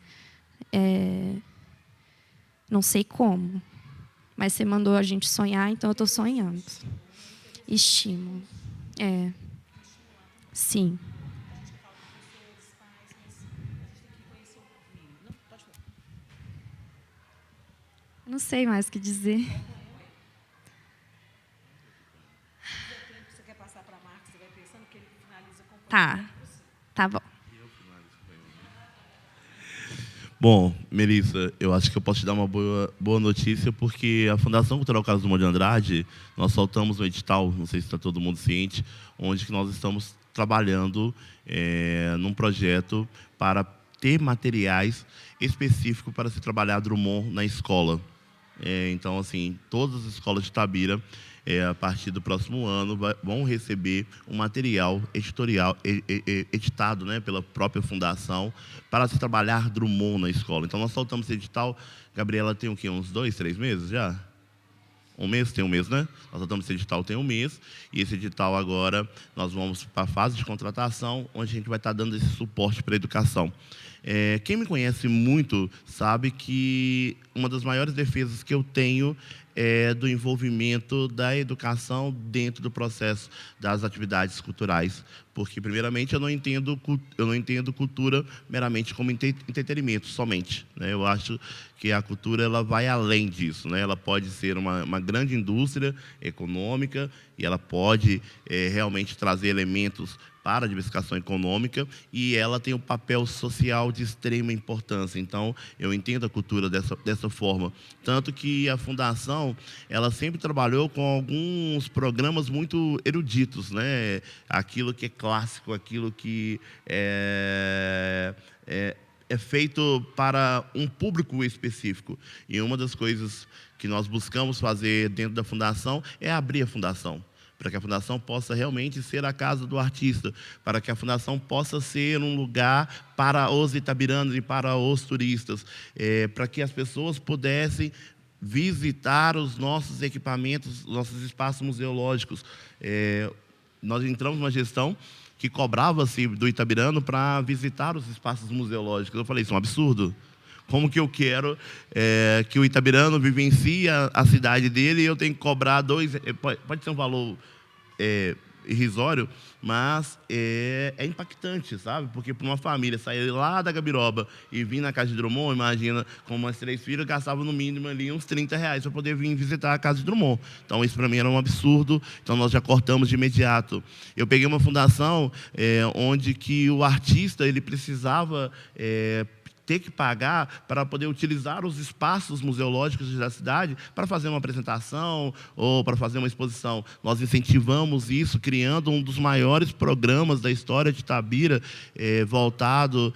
Não sei como, mas você mandou a gente sonhar, então eu estou sonhando. Estímulo. Sim. Não sei mais o que dizer. Você quer passar para a Marcos, você vai pensando que ele finaliza com Tá bom. Bom, Melissa, eu acho que eu posso te dar uma boa notícia, porque a Fundação Cultural Carlos Drummond de Andrade, nós soltamos um edital, não sei se está todo mundo ciente, onde que nós estamos trabalhando num projeto para ter materiais específicos para se trabalhar Drummond na escola. Então, assim, todas as escolas de Itabira, a partir do próximo ano, vão receber um material editorial, editado, né, pela própria fundação, para se trabalhar Drummond na escola. Então, nós soltamos esse edital. Gabriela tem o quê? Uns 2, 3 meses já? Um mês? Tem um mês, né? Nós soltamos esse edital tem um mês. E esse edital agora, nós vamos para a fase de contratação, onde a gente vai estar dando esse suporte para a educação. Quem me conhece muito sabe que uma das maiores defesas que eu tenho é do envolvimento da educação dentro do processo das atividades culturais. Porque, primeiramente, eu não entendo cultura meramente como entretenimento, somente, né? Eu acho que a cultura ela vai além disso, né? Ela pode ser uma grande indústria econômica e ela pode realmente trazer elementos para a diversificação econômica, e ela tem um papel social de extrema importância. Então, eu entendo a cultura dessa forma. Tanto que a Fundação ela sempre trabalhou com alguns programas muito eruditos, né? Aquilo que é clássico, aquilo que é feito para um público específico. E uma das coisas que nós buscamos fazer dentro da Fundação é abrir a Fundação, para que a Fundação possa realmente ser a casa do artista, para que a Fundação possa ser um lugar para os itabiranos e para os turistas, para que as pessoas pudessem visitar os nossos equipamentos, nossos espaços museológicos. Nós entramos numa gestão que cobrava-se do itabirano para visitar os espaços museológicos. Eu falei, isso é um absurdo. Como que eu quero que o itabirano vivencie a cidade dele e eu tenho que cobrar pode ser um valor irrisório, mas é impactante, sabe? Porque para uma família sair lá da Gabiroba e vir na Casa de Drummond, imagina, com umas 3 filhas, gastava no mínimo ali uns R$30 para poder vir visitar a Casa de Drummond. Então, isso para mim era um absurdo, então nós já cortamos de imediato. Eu peguei uma fundação onde que o artista ele precisava ter que pagar para poder utilizar os espaços museológicos da cidade para fazer uma apresentação ou para fazer uma exposição. Nós incentivamos isso, criando um dos maiores programas da história de Itabira, voltado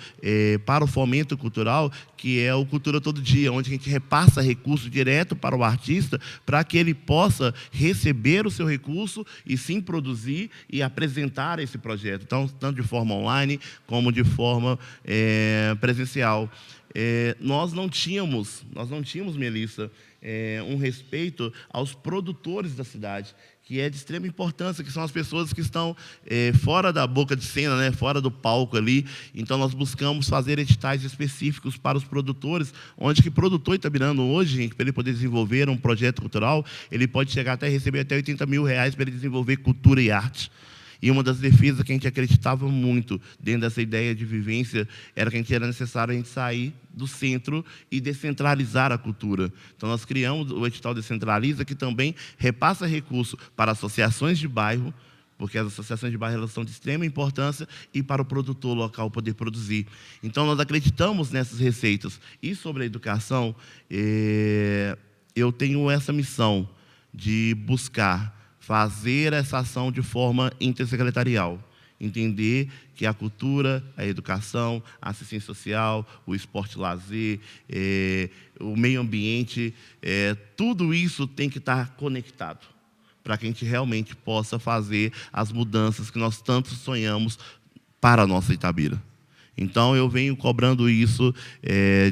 para o fomento cultural, que é o Cultura Todo Dia, onde a gente repassa recurso direto para o artista, para que ele possa receber o seu recurso e sim produzir e apresentar esse projeto, então, tanto de forma online como de forma presencial. secretarial, nós não tínhamos, Melissa, um respeito aos produtores da cidade, que é de extrema importância, que são as pessoas que estão fora da boca de cena, né, fora do palco ali. Então, nós buscamos fazer editais específicos para os produtores, onde que o produtor itabirano hoje, gente, para ele poder desenvolver um projeto cultural, ele pode chegar até receber até R$80 mil para ele desenvolver cultura e arte. E uma das defesas que a gente acreditava muito dentro dessa ideia de vivência era que era necessário a gente sair do centro e descentralizar a cultura. Então, nós criamos o edital Descentraliza, que também repassa recurso para associações de bairro, porque as associações de bairro elas são de extrema importância, e para o produtor local poder produzir. Então, nós acreditamos nessas receitas. E sobre a educação, eu tenho essa missão de buscar fazer essa ação de forma intersecretarial. Entender que a cultura, a educação, a assistência social, o esporte e lazer, o meio ambiente, tudo isso tem que estar conectado, para que a gente realmente possa fazer as mudanças que nós tanto sonhamos para a nossa Itabira. Então, eu venho cobrando isso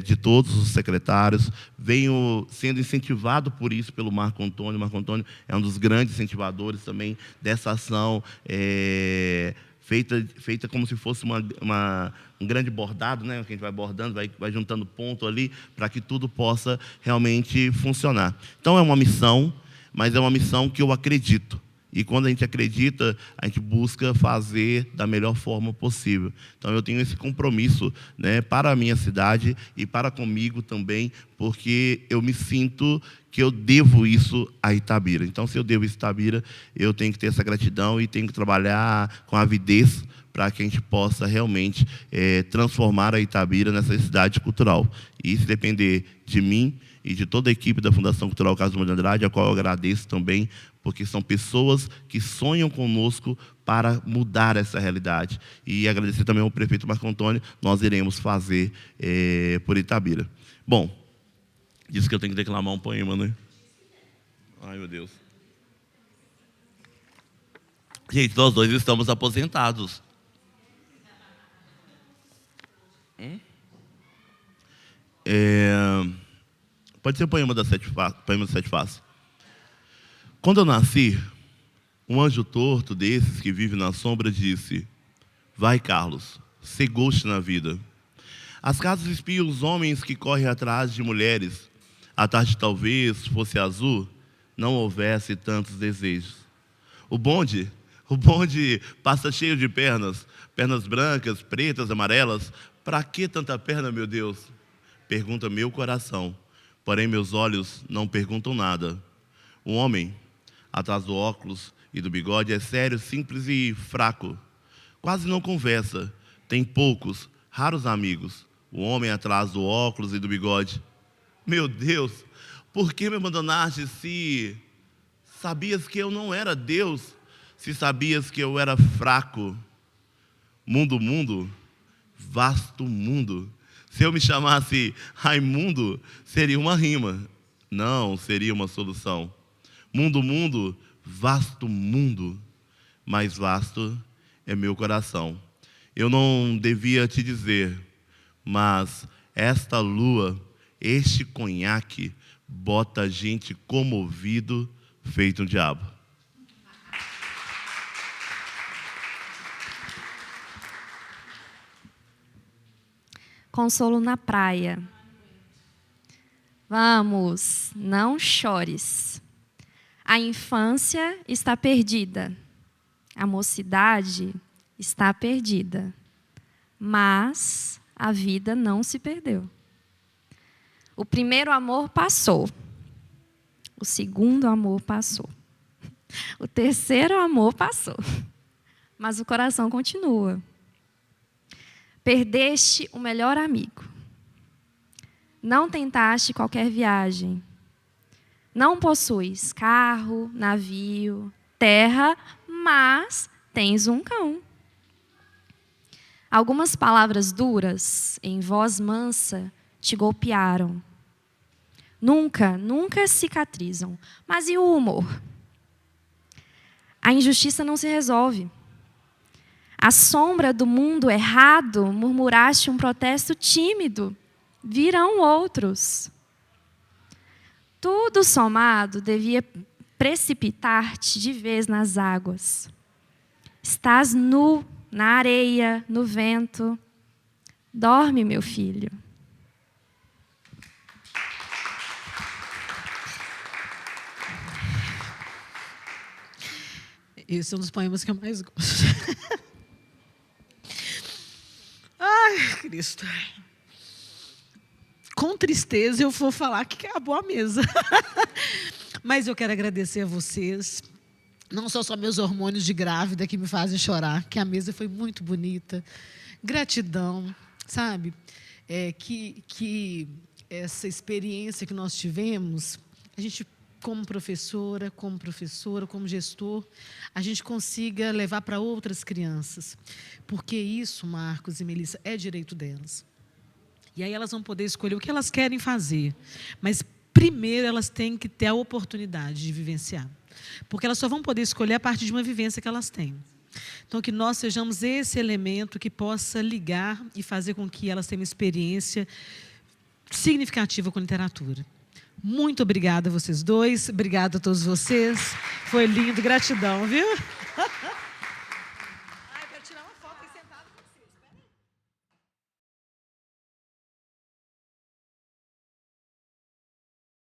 de todos os secretários, venho sendo incentivado por isso pelo Marco Antônio. O Marco Antônio é um dos grandes incentivadores também dessa ação, feita como se fosse um grande bordado, né? Que a gente vai bordando, vai juntando ponto ali, para que tudo possa realmente funcionar. Então, é uma missão, mas é uma missão que eu acredito. E quando a gente acredita, a gente busca fazer da melhor forma possível. Então, eu tenho esse compromisso, né, para a minha cidade e para comigo também, porque eu me sinto que eu devo isso a Itabira. Então, se eu devo isso a Itabira, eu tenho que ter essa gratidão e tenho que trabalhar com avidez para que a gente possa realmente transformar a Itabira nessa cidade cultural. E se depender de mim e de toda a equipe da Fundação Cultural Carlos Drummond de Andrade, a qual eu agradeço também, porque são pessoas que sonham conosco para mudar essa realidade. E agradecer também ao prefeito Marco Antônio, nós iremos fazer por Itabira. Bom, disse que eu tenho que declamar um poema, né? Ai, meu Deus. Gente, nós dois estamos aposentados. Pode ser o poema das sete faces. Quando eu nasci, um anjo torto desses que vive na sombra disse: vai, Carlos, cegou-te na vida. As casas espiam os homens que correm atrás de mulheres. A tarde talvez fosse azul, não houvesse tantos desejos. O bonde passa cheio de pernas brancas, pretas, amarelas. Para que tanta perna, meu Deus? Pergunta meu coração, porém meus olhos não perguntam nada. O homem, atrás do óculos e do bigode, é sério, simples e fraco. Quase não conversa, tem poucos, raros amigos. O homem atrás do óculos e do bigode. Meu Deus, por que me abandonaste se sabias que eu não era Deus? Se sabias que eu era fraco? Mundo, vasto mundo. Se eu me chamasse Raimundo, seria uma rima. Não, seria uma solução. Mundo, vasto mundo. Mais vasto é meu coração. Eu não devia te dizer, mas esta lua, este conhaque, bota a gente comovido, feito um diabo. Consolo na praia. Vamos, não chores. A infância está perdida. A mocidade está perdida. Mas a vida não se perdeu. O primeiro amor passou. O segundo amor passou. O terceiro amor passou. Mas o coração continua. Perdeste o melhor amigo. Não tentaste qualquer viagem. Não possuis carro, navio, terra, mas tens um cão. Algumas palavras duras, em voz mansa, te golpearam. Nunca cicatrizam. Mas e o humor? A injustiça não se resolve. À sombra do mundo errado, murmuraste um protesto tímido. Virão outros. Tudo somado devia precipitar-te de vez nas águas. Estás nu, na areia, no vento. Dorme, meu filho. Esse é um dos poemas que eu mais gosto. Ai, Cristo. Com tristeza eu vou falar que acabou a mesa. Mas eu quero agradecer a vocês. Não são só meus hormônios de grávida que me fazem chorar, que a mesa foi muito bonita. Gratidão, sabe? Que essa experiência que nós tivemos, a gente, como professora, como professor, como gestor, a gente consiga levar para outras crianças. Porque isso, Marcos e Melissa, é direito delas. E aí elas vão poder escolher o que elas querem fazer. Mas, primeiro, elas têm que ter a oportunidade de vivenciar. Porque elas só vão poder escolher a partir de uma vivência que elas têm. Então, que nós sejamos esse elemento que possa ligar e fazer com que elas tenham uma experiência significativa com literatura. Muito obrigada a vocês dois. Obrigada a todos vocês. Foi lindo. Gratidão, viu?